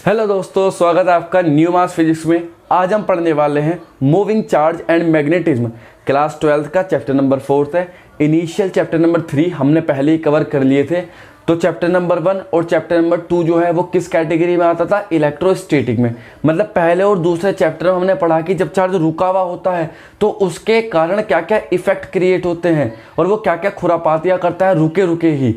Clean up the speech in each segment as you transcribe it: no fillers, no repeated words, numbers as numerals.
Hello दोस्तों, स्वागत है आपका न्यू मास फिजिक्स में। आज हम पढ़ने वाले हैं moving charge and magnetism. Class 12th का चैप्टर नंबर 4 है। इनिशियल चैप्टर नंबर 3 हमने पहले ही कवर कर लिए थे। तो चैप्टर नंबर 1 और चैप्टर नंबर 2 जो है वो किस कैटेगरी में आता था? इलेक्ट्रोस्टैटिक में। मतलब पहले और दूसरे चैप्टर में हमने पढ़ा कि जब चार्ज रुका हुआ होता है तो उसके कारण क्या क्या इफेक्ट क्रिएट होते हैं और वो क्या क्या खुरापातियाँ करता है रुके रुके ही।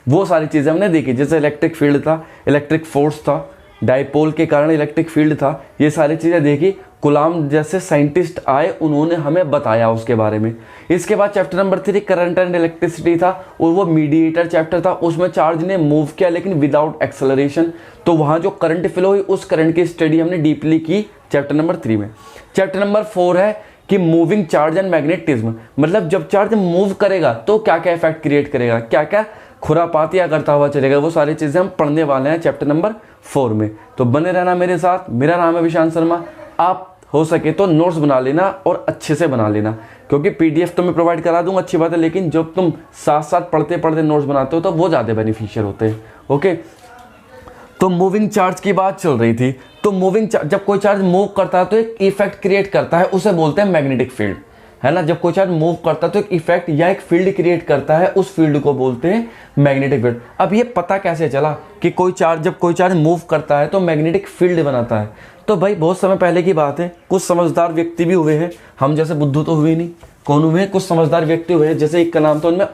वो सारी चीज़ें हमने देखी, जैसे इलेक्ट्रिक फील्ड था, इलेक्ट्रिक फोर्स था, डाइपोल के कारण इलेक्ट्रिक फील्ड था। ये सारी चीज़ें देखी। कुलाम जैसे साइंटिस्ट आए, उन्होंने हमें बताया उसके बारे में। इसके बाद chapter number 3 current and electricity था और वो मीडिएटर चैप्टर था। उसमें चार्ज ने मूव किया लेकिन विदाउट एक्सेलरेशन। तो वहाँ जो करंट फ्लो हुई उस करंट की स्टडी हमने डीपली की चैप्टर नंबर 3 में। चैप्टर नंबर 4 है कि मूविंग चार्ज एंड मैग्नेटिज्म। मतलब जब चार्ज मूव करेगा तो क्या क्या इफेक्ट क्रिएट करेगा, क्या क्या खुरापातियाँ करता हुआ चलेगा, वो सारी चीज़ें हम पढ़ने वाले हैं चैप्टर नंबर 4 में। तो बने रहना मेरे साथ। मेरा नाम है विशांत शर्मा। आप हो सके तो नोट्स बना लेना और अच्छे से बना लेना, क्योंकि पीडीएफ तो मैं प्रोवाइड करा दूंगा, अच्छी बात है, लेकिन जब तुम साथ साथ पढ़ते पढ़ते नोट्स बनाते हो तो वो ज़्यादा बेनिफिशियल होते हैं। ओके, तो मूविंग चार्ज की बात चल रही थी। तो मूविंग चार्ज, जब कोई चार्ज मूव करता है तो एक इफेक्ट क्रिएट करता है, उसे बोलते हैं मैग्नेटिक फील्ड, है ना। जब कोई चार्ज मूव करता है तो एक इफेक्ट या एक फील्ड क्रिएट करता है, उस फील्ड को बोलते हैं मैग्नेटिक फील्ड। अब ये पता कैसे चला कि जब कोई चार्ज मूव करता है तो मैग्नेटिक फील्ड बनाता है? तो भाई बहुत समय पहले की बात है, कुछ समझदार व्यक्ति भी हुए हैं, हम जैसे बुद्धू तो हुए नहीं। कौन हुए हैं? कुछ समझदार व्यक्ति हुए हैं। जैसे एक का नाम था उनमें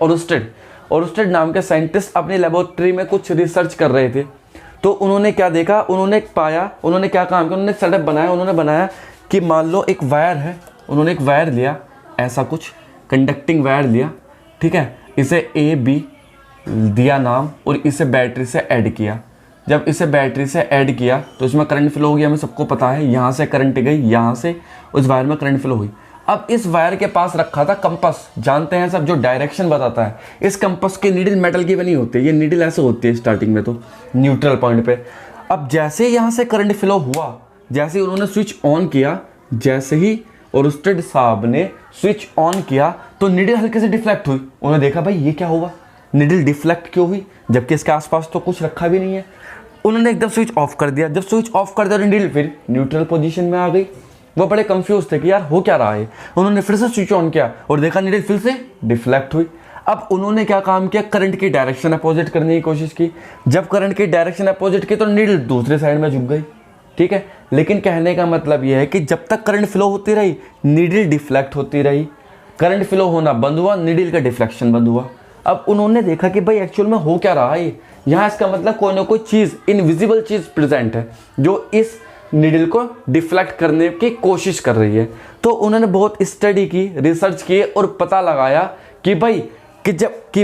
ओरस्टेड नाम के साइंटिस्ट अपनी लेबोरेटरी में कुछ रिसर्च कर रहे थे। तो उन्होंने क्या देखा, उन्होंने क्या काम किया, उन्होंने सेटअप बनाया। उन्होंने बनाया कि मान लो एक वायर है, उन्होंने एक वायर लिया, ऐसा कुछ कंडक्टिंग वायर लिया, ठीक है, इसे AB दिया नाम और इसे बैटरी से ऐड किया। जब इसे बैटरी से ऐड किया तो इसमें करंट फ्लो हो गया, हमें सबको पता है, यहाँ से करंट गई, यहाँ से उस वायर में करंट फ्लो हुई। अब इस वायर के पास रखा था कंपास, जानते हैं सब, जो डायरेक्शन बताता है। इस कंपास की नीडल मेटल की बनी होती है, ये नीडल ऐसे होती है स्टार्टिंग में तो न्यूट्रल पॉइंट पे। अब जैसे यहाँ से करंट फ्लो हुआ, जैसे उन्होंने स्विच ऑन किया, जैसे ही ओरस्टेड साहब ने स्विच ऑन किया तो नीडल हल्के से डिफ्लेक्ट हुई। उन्होंने देखा भाई ये क्या हुआ, नीडल डिफ्लेक्ट क्यों हुई, जबकि इसके आसपास तो कुछ रखा भी नहीं है। उन्होंने एकदम स्विच ऑफ कर दिया। जब स्विच ऑफ कर दिया तो नीडल फिर न्यूट्रल पोजीशन में आ गई। वो बड़े कंफ्यूज थे कि यार हो क्या रहा है। उन्होंने फिर से स्विच ऑन किया और देखा नीडल फिर से डिफ्लेक्ट हुई। अब उन्होंने क्या काम किया, करंट की डायरेक्शन अपोजिट करने की कोशिश की। जब करंट की डायरेक्शन अपोजिट की तो नीडल दूसरे साइड में झुक गई, ठीक है। लेकिन कहने का मतलब यह है कि जब तक करंट फ्लो होती रही नीडल डिफ्लेक्ट होती रही। करंट फ्लो होना बंद हुआ, नीडल का डिफ्लेक्शन बंद हुआ। अब उन्होंने देखा कि भाई एक्चुअल में हो क्या रहा है यहाँ। इसका मतलब कोई ना कोई चीज़, इनविजिबल चीज़ प्रेजेंट है जो इस नीडल को डिफ्लेक्ट करने की कोशिश कर रही है। तो उन्होंने बहुत स्टडी की, रिसर्च की और पता लगाया कि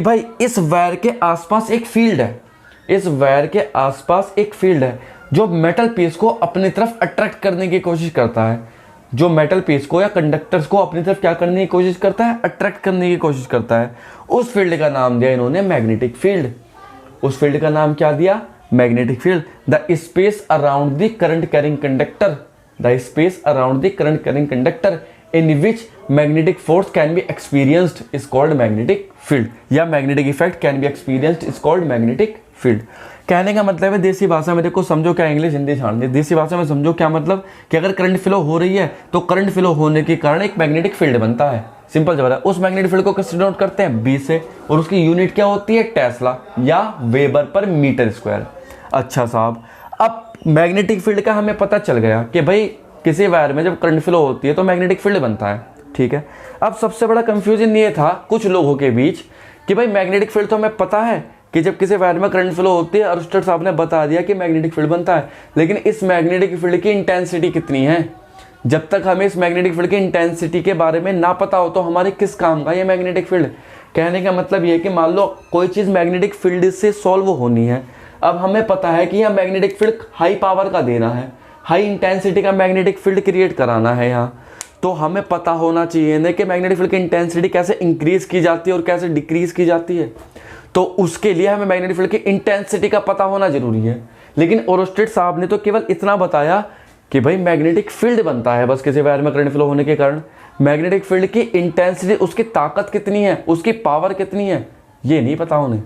भाई इस वायर के आसपास एक फील्ड है, इस वायर के आसपास एक फील्ड है जो मेटल पीस को अपनी तरफ अट्रैक्ट करने की कोशिश करता है। जो मेटल पीस को या कंडक्टर्स को अपनी तरफ क्या करने की कोशिश करता है, अट्रैक्ट करने की कोशिश करता है। उस फील्ड का नाम दिया इन्होंने मैग्नेटिक फील्ड। उस फील्ड का नाम क्या दिया? Magnetic field. The space around the current carrying conductor, the space around the current carrying conductor in which magnetic force can be experienced is called magnetic field, या magnetic effect can be experienced is called magnetic field. कहने का मतलब है, देसी भाषा में देखो, समझो क्या, इंग्लिश हिंदी छाड़ दे, देसी भाषा में समझो क्या मतलब कि अगर करंट फ्लो हो रही है तो करंट फ्लो होने के कारण एक मैग्नेटिक फील्ड बनता है। सिंपल जवाब है। उस मैग्नेटिक फील्ड को किससे डिनोट करते हैं? B से, और उसकी यूनिट क्या होती है? टेस्ला या वेबर पर मीटर स्क्वायर। अच्छा साहब, अब मैग्नेटिक फील्ड का हमें पता चल गया कि भाई किसी वायर में जब करंट फ्लो होती है तो मैग्नेटिक फील्ड बनता है, ठीक है। अब सबसे बड़ा कंफ्यूजन ये था कुछ लोगों के बीच कि भाई मैग्नेटिक फील्ड तो हमें पता है कि जब किसी वायर में करंट फ्लो होती है, ओरस्टेड साहब ने बता दिया कि मैग्नेटिक फील्ड बनता है, लेकिन इस मैग्नेटिक फील्ड की इंटेंसिटी कितनी है? जब तक हमें इस मैग्नेटिक फील्ड की इंटेंसिटी के बारे में ना पता हो तो हमारे किस काम का ये मैग्नेटिक फील्ड? कहने का मतलब ये है कि मान लो कोई चीज़ मैग्नेटिक फील्ड से सॉल्व होनी है। अब हमें पता है कि यह मैग्नेटिक फील्ड हाई पावर का देना है, हाई इंटेंसिटी का मैग्नेटिक फील्ड क्रिएट कराना है यहाँ। तो हमें पता होना चाहिए ना कि मैग्नेटिक फील्ड की इंटेंसिटी कैसे इंक्रीज की जाती है और कैसे डिक्रीज की जाती है। तो उसके लिए हमें मैग्नेटिक फील्ड की इंटेंसिटी का पता होना जरूरी है। लेकिन ओरस्टेड साहब ने तो केवल इतना बताया कि भाई मैग्नेटिक फील्ड बनता है बस किसी वायर में करंट फ्लो होने के कारण। मैग्नेटिक फील्ड की इंटेंसिटी, उसकी ताकत कितनी है, उसकी पावर कितनी है, ये नहीं पता उन्हें।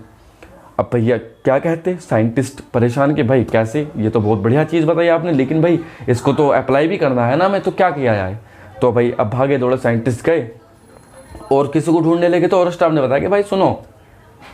अब भैया क्या कहते साइंटिस्ट परेशान कि भाई कैसे, ये तो बहुत बढ़िया चीज़ बताई आपने, लेकिन भाई इसको तो अप्लाई भी करना है ना, मैं तो क्या किया जाए। तो भाई अब भागे दौड़े साइंटिस्ट गए और किसी को ढूंढने लगे, तो और स्टाफ ने बताया कि भाई सुनो,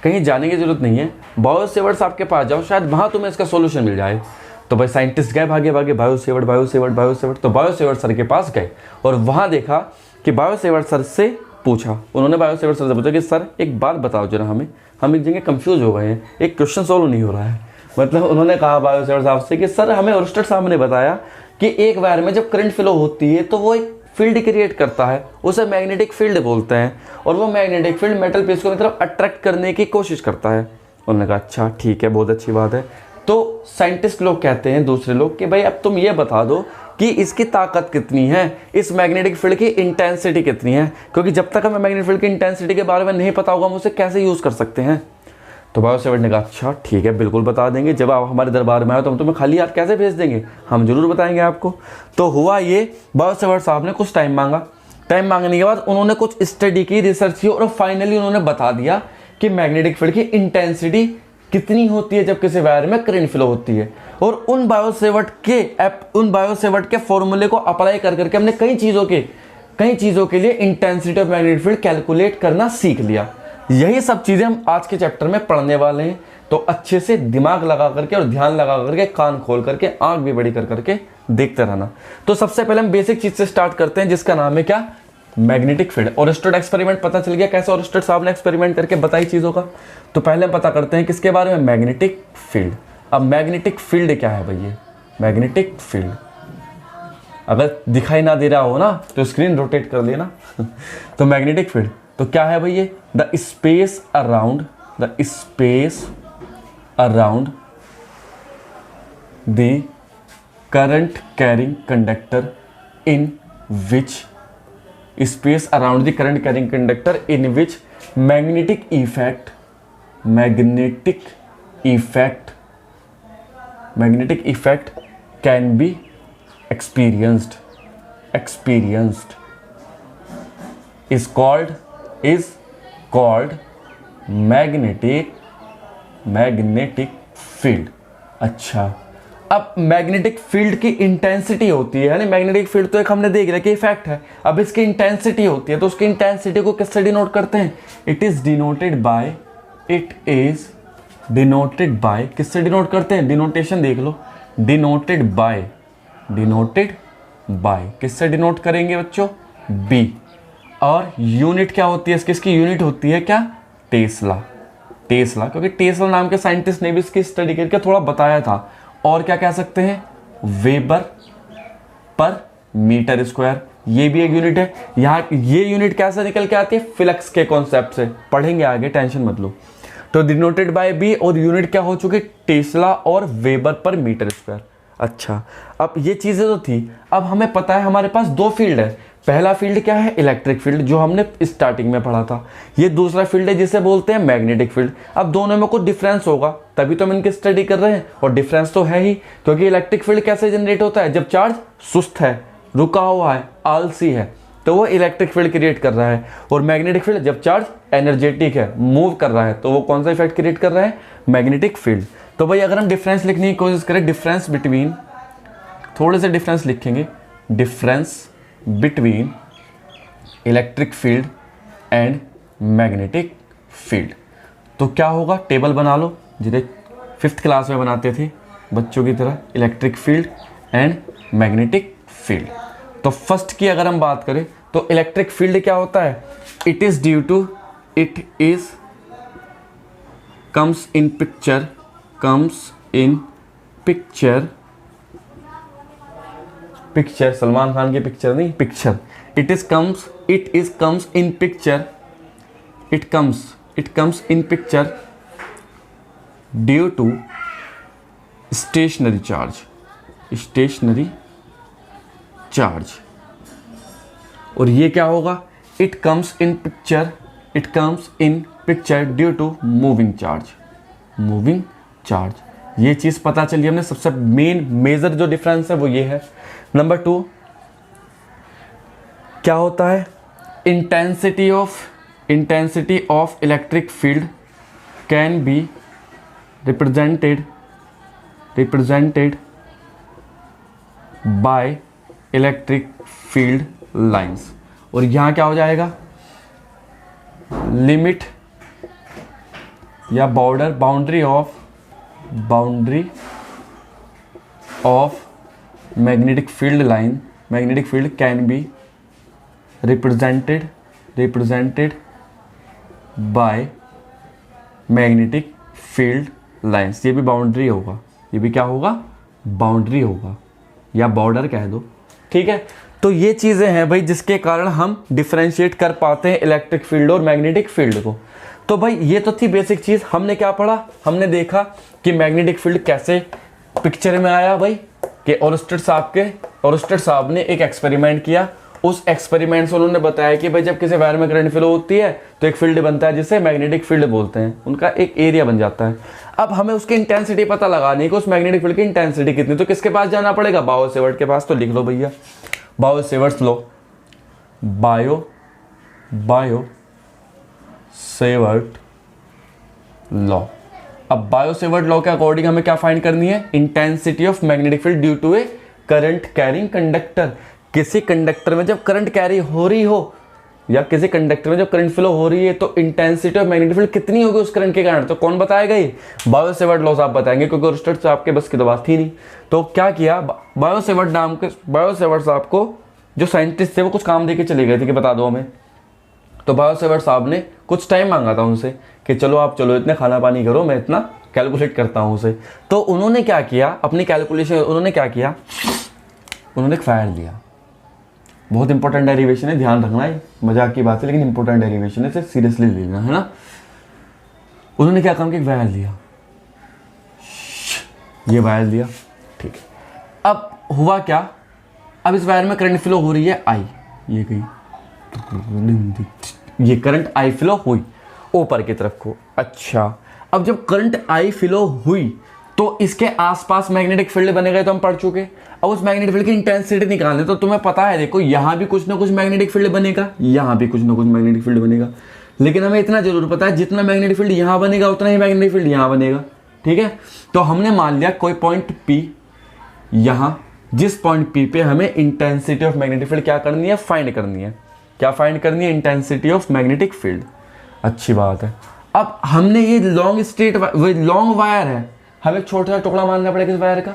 कहीं जाने की जरूरत नहीं है, बायोसेवर्ट्स आपके पास जाओ, शायद वहाँ तुम्हें इसका सोल्यूशन मिल जाए। तो भाई साइंटिस्ट गए भागे भागे, बायोसेवर्ट, तो बायोसेवर्ट सर के पास गए और वहाँ देखा कि बायोसेवर्ट सर से पूछा, उन्होंने बायोसेवर्ट सर से पूछा कि सर एक बात बताओ जरा हमें, हम एक जगह कंफ्यूज हो गए हैं, एक क्वेश्चन सॉल्व नहीं हो रहा है। मतलब उन्होंने कहा बायोसेवर्ट साहब से कि सर हमें ओरस्टेड साहब ने बताया कि एक वायर में जब करंट फ्लो होती है तो वो एक फील्ड क्रिएट करता है, उसे मैग्नेटिक फील्ड बोलते हैं, और वो मैग्नेटिक फील्ड मेटल पीस को मतलब अट्रैक्ट करने की कोशिश करता है। उन्होंने कहा अच्छा ठीक है, बहुत अच्छी बात है। तो साइंटिस्ट लोग कहते हैं दूसरे लोग कि भाई अब तुम ये बता दो कि इसकी ताकत कितनी है, इस मैग्नेटिक फील्ड की इंटेंसिटी कितनी है, क्योंकि जब तक हमें मैग्नेटिक फील्ड की इंटेंसिटी के बारे में नहीं पता होगा हम उसे कैसे यूज़ कर सकते हैं। तो बायोसेवर्ट ने कहा अच्छा ठीक है, बिल्कुल बता देंगे, जब आप हमारे दरबार में आए तो हम तुम्हें खाली हाथ कैसे भेज देंगे, हम जरूर बताएंगे आपको। तो हुआ ये, बायोसेवर्ट साहब ने कुछ टाइम मांगा, टाइम मांगने के बाद उन्होंने कुछ स्टडी की, रिसर्च की, और फाइनली उन्होंने बता दिया कि मैग्नेटिक फील्ड की इंटेंसिटी कितनी होती है जब किसी वायर में करंट फ्लो होती है। और उन बायोसेवर्ट के फॉर्मूले को अप्लाई कर करके हमने कई चीज़ों के लिए intensity of magnetic field calculate करना सीख लिया। यही सब चीज़ें हम आज के चैप्टर में पढ़ने वाले हैं, तो अच्छे से दिमाग लगा करके और ध्यान लगा करके, कान खोल करके, आंख भी बड़ी कर करके देखते रहना। तो सबसे पहले हम बेसिक चीज़ से स्टार्ट करते हैं, जिसका नाम है क्या, मैग्नेटिक फील्ड। ओरस्टेड एक्सपेरिमेंट पता चल गया कैसे ओरस्टेड साहब ने एक्सपेरिमेंट करके बताई चीज़ों का। तो पहले हम पता करते हैं किसके बारे में, मैग्नेटिक फील्ड। अब मैग्नेटिक फील्ड क्या है भैया, मैग्नेटिक फील्ड अगर दिखाई ना दे रहा हो ना तो स्क्रीन रोटेट कर लेना। तो मैग्नेटिक फील्ड तो क्या है भैया, the space around the current carrying conductor in which magnetic effect can be experienced is called magnetic field। अच्छा, अब मैग्नेटिक फील्ड की इंटेंसिटी होती है, यानी मैग्नेटिक फील्ड तो एक हमने देख लिया कि इफेक्ट है, अब इसकी इंटेंसिटी होती है, तो उसकी इंटेंसिटी को किससे डिनोट करते हैं, इट इज डिनोटेड बाय किससे डिनोट करते हैं, डिनोटेशन देख लो, डिनोटेड बाय किससे डिनोट करेंगे बच्चों, बी। और यूनिट क्या होती है इसकी यूनिट होती है क्या, टेस्ला, क्योंकि टेस्ला नाम के साइंटिस्ट ने भी इसकी स्टडी करके थोड़ा बताया था। और क्या कह सकते हैं, वेबर पर मीटर स्क्वायर, ये भी एक यूनिट है। यहाँ ये यूनिट कैसे निकल के आती है, फ्लक्स के कॉन्सेप्ट से, पढ़ेंगे आगे, टेंशन मत लो। तो डिनोटेड बाय बी, और यूनिट क्या हो चुकी, टेस्ला और वेबर पर मीटर स्क्वायर। अच्छा, अब ये चीज़ें तो थी, अब हमें पता है हमारे पास दो फील्ड है। पहला फील्ड क्या है, इलेक्ट्रिक फील्ड, जो हमने स्टार्टिंग में पढ़ा था। ये दूसरा फील्ड है जिसे बोलते हैं मैग्नेटिक फील्ड। अब दोनों में कुछ डिफरेंस होगा, तभी तो हम इनकी स्टडी कर रहे हैं, और डिफरेंस तो है ही, क्योंकि इलेक्ट्रिक फील्ड कैसे जनरेट होता है, जब चार्ज सुस्त है, रुका हुआ है, आलसी है, तो वो इलेक्ट्रिक फील्ड क्रिएट कर रहा है। और मैग्नेटिक फील्ड जब चार्ज एनर्जेटिक है, मूव कर रहा है, तो वो कौन सा इफेक्ट क्रिएट कर रहा है, मैग्नेटिक फील्ड। तो भाई अगर हम डिफरेंस लिखने की कोशिश करें, डिफरेंस बिटवीन, थोड़े से डिफरेंस लिखेंगे, difference between electric field and magnetic field, तो क्या होगा, टेबल बना लो जिसे 5th क्लास में बनाते थे बच्चों की तरह, electric field and magnetic field. तो फर्स्ट की अगर हम बात करें तो इलेक्ट्रिक फील्ड क्या होता है, it is comes in picture, Salman Khan की पिक्चर नहीं, picture, it comes in picture due to stationary charge। और ये क्या होगा, it comes in picture due to moving charge। ये चीज़ पता चली हमने, सबसे मेजर जो डिफरेंस है वो ये है। नंबर 2 क्या होता है, intensity of electric field can be represented by electric field lines. और यहाँ क्या हो जाएगा, लिमिट या boundary of magnetic field line, magnetic field can be represented by magnetic field lines. ये भी बाउंड्री होगा, ये भी क्या होगा, बाउंड्री होगा या बॉर्डर कह दो, ठीक है। तो ये चीज़ें हैं भाई जिसके कारण हम डिफरेंशिएट कर पाते हैं इलेक्ट्रिक फील्ड और मैग्नेटिक फील्ड को। तो भाई ये तो थी बेसिक चीज़। हमने क्या पढ़ा, हमने देखा कि मैग्नेटिक फील्ड कैसे पिक्चर में आया भाई, कि ओरस्टेड साहब ने एक एक्सपेरिमेंट किया। उस एक्सपेरिमेंट से उन्होंने बताया कि भाई जब किसी वायर में करंट फ्लो होती है तो एक फील्ड बनता है जिसे मैग्नेटिक फील्ड बोलते हैं, उनका एक एरिया बन जाता है। अब हमें उसकी इंटेंसिटी पता लगानी है कि उस मैग्नेटिक फील्ड की इंटेंसिटी कितनी, तो किसके पास जाना पड़ेगा, बायो-सेवर्ट के पास। तो लिख लो भैया बायो-सेवर्ट लॉ, बायो-सेवर्ट लॉ। अब बायो-सेवर्ट लॉ के अकॉर्डिंग हमें क्या फाइंड करनी है, intensity of magnetic field due to a current carrying conductor. किसी कंडक्टर में जब करंट कैरी हो रही हो या किसी कंडक्टर में जब करंट फ्लो हो रही है तो इंटेंसिटी ऑफ मैग्नेटिक फील्ड कितनी होगी उस करंट के कारण। तो कौन बताएगा, ये बायो-सेवर्ट लॉ आप बताएंगे, क्योंकि ओरस्टेड साहब के बस की तो बात थी नहीं। तो क्या किया, बायो-सेवर्ट साहब को जो साइंटिस्ट थे वो कुछ काम दे के चले गए थे कि बता दो हमें। तो बायो-सेवर्ट साहब ने कुछ टाइम मांगा था उनसे कि चलो इतने खाना पानी करो, मैं इतना कैलकुलेट करता हूँ उसे। तो उन्होंने क्या किया, अपनी कैलकुलेशन उन्होंने क्या किया, उन्होंने एक फायर लिया। बहुत इंपॉर्टेंट डेरिवेशन है, ध्यान रखना है, मजाक की बात है लेकिन इंपॉर्टेंट डेरिवेशन है, इसे सीरियसली लेना है ना। उन्होंने क्या काम किया, एक वायर लिया, ये वायर लिया, ठीक है। अब हुआ क्या, अब इस वायर में करंट फ्लो हो रही है आई, ये गई, ये करंट आई फ्लो हुई ऊपर की तरफ को। अच्छा, अब जब करंट आई फ्लो हुई तो इसके आसपास मैग्नेटिक फील्ड बने गए, तो हम पढ़ चुके। अब उस मैग्नेटिक फील्ड की इंटेंसिटी निकालनी, तो तुम्हें पता है, देखो यहां भी कुछ ना कुछ मैग्नेटिक फील्ड बनेगा, यहां भी कुछ ना कुछ मैग्नेटिक फील्ड बनेगा, लेकिन हमें इतना जरूर पता है जितना मैग्नेटिक फील्ड यहां बनेगा उतना ही मैग्नेटिक फील्ड यहां बनेगा, ठीक है। तो हमने मान लिया कोई पॉइंट P यहां, जिस पॉइंट P पे हमें इंटेंसिटी ऑफ मैग्नेटिक फील्ड क्या करनी है, फाइंड करनी है। क्या फाइंड करनी है, इंटेंसिटी ऑफ मैग्नेटिक फील्ड। अच्छी बात है। अब हमने ये लॉन्ग वायर है, हमें एक छोटा सा टुकड़ा मानना पड़ेगा इस वायर का,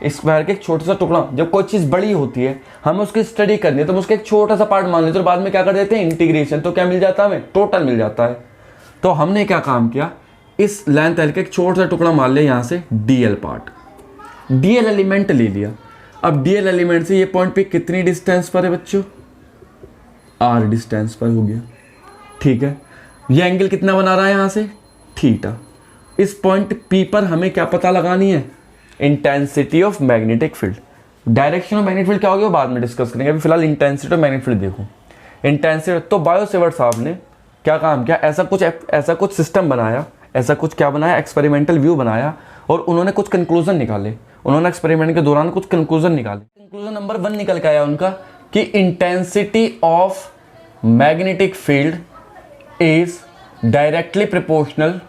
इस वायर का एक छोटा सा टुकड़ा। जब कोई चीज़ बड़ी होती है हमें उसकी स्टडी करनी है तो हम उसका एक छोटा सा पार्ट मान लेते हैं और बाद में क्या कर देते हैं, इंटीग्रेशन। तो क्या मिल जाता है, हमें टोटल मिल जाता है। तो हमने क्या काम किया, इस लेंथ एल का एक छोटा सा टुकड़ा मान लिया यहाँ से, DL पार्ट, DL एलिमेंट ले लिया। अब DL एलिमेंट से ये पॉइंट पे कितनी डिस्टेंस पर है बच्चों, R डिस्टेंस पर हो गया, ठीक है। ये एंगल कितना बना रहा है यहाँ से, थीटा। इस पॉइंट P पर हमें क्या पता लगानी है, intensity of magnetic field. Direction of magnetic field क्या होगी वो बाद में डिस्कस करेंगे, अभी फिलहाल इंटेंसिटी ऑफ मैग्नेटिक फील्ड देखो। इंटेंसिटी, तो बायो-सेवर्ट साहब ने क्या काम किया, ऐसा कुछ सिस्टम बनाया, ऐसा कुछ क्या बनाया, एक्सपेरिमेंटल व्यू बनाया, और उन्होंने कुछ कंक्लूजन निकाले। उन्होंने एक्सपेरिमेंट के दौरान कुछ कंक्लूजन निकाले। कंक्लूजन नंबर 1 निकल के आया उनका कि intensity of magnetic field is directly proportional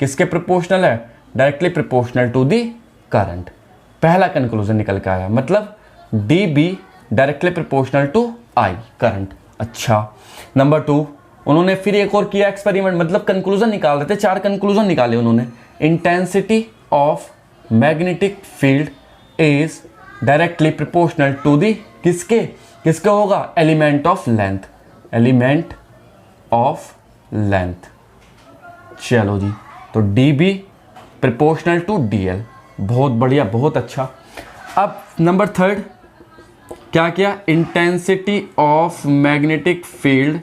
किसके प्रोपोर्शनल है, directly proportional to the current. पहला कंक्लूजन निकल के आया, मतलब DB directly proportional to I current. अच्छा, नंबर 2 उन्होंने फिर एक और किया एक्सपेरिमेंट, मतलब कंक्लूजन निकाल रहे थे, 4 कंक्लूजन निकाले उन्होंने। Intensity of magnetic field is directly proportional to the किसके होगा, एलिमेंट ऑफ लेंथ। चलो जी, तो DB प्रोपोर्शनल टू DL, बहुत बढ़िया, बहुत अच्छा। अब नंबर 3 क्या किया, intensity of magnetic field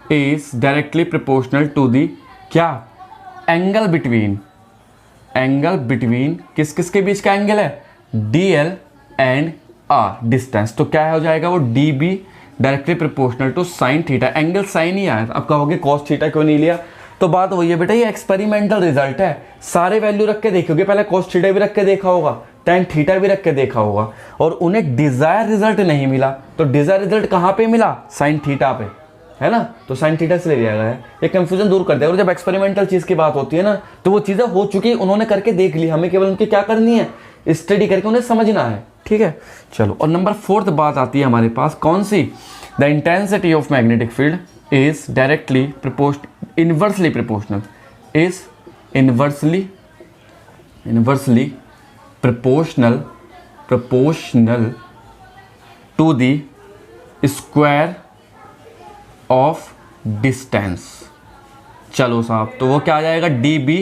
is directly proportional to the क्या, एंगल बिटवीन किस के बीच का एंगल है, DL एंड R डिस्टेंस। तो क्या हो जाएगा वो, DB directly proportional to sine theta. Angle sine ही आया, अब कहोगे कॉस थीटा क्यों नहीं लिया, तो बात वही है बेटा, ये एक्सपेरिमेंटल रिजल्ट है, सारे वैल्यू रख के देखोगे, पहले कॉस थीटा भी रख के देखा होगा, tan थीटा भी रख के देखा होगा, और उन्हें डिजायर रिजल्ट नहीं मिला। तो डिजायर रिजल्ट कहाँ पे मिला, साइन थीटा पे। है ना, तो साइन थीटा से ले लिया गया है, ये कंफ्यूजन दूर कर दिया। और जब एक्सपेरिमेंटल चीज़ की बात होती है ना, तो वो चीज़ें हो चुकी, उन्होंने करके देख ली, हमें केवल उनकी क्या करनी है, स्टडी करके उन्हें समझना है। ठीक है, चलो। और नंबर 4 बात आती है हमारे पास, कौन सी, the intensity of magnetic field is directly inversely proportional, is inversely proportional to the square of distance। चलो साहब, तो वो क्या आ जाएगा, dB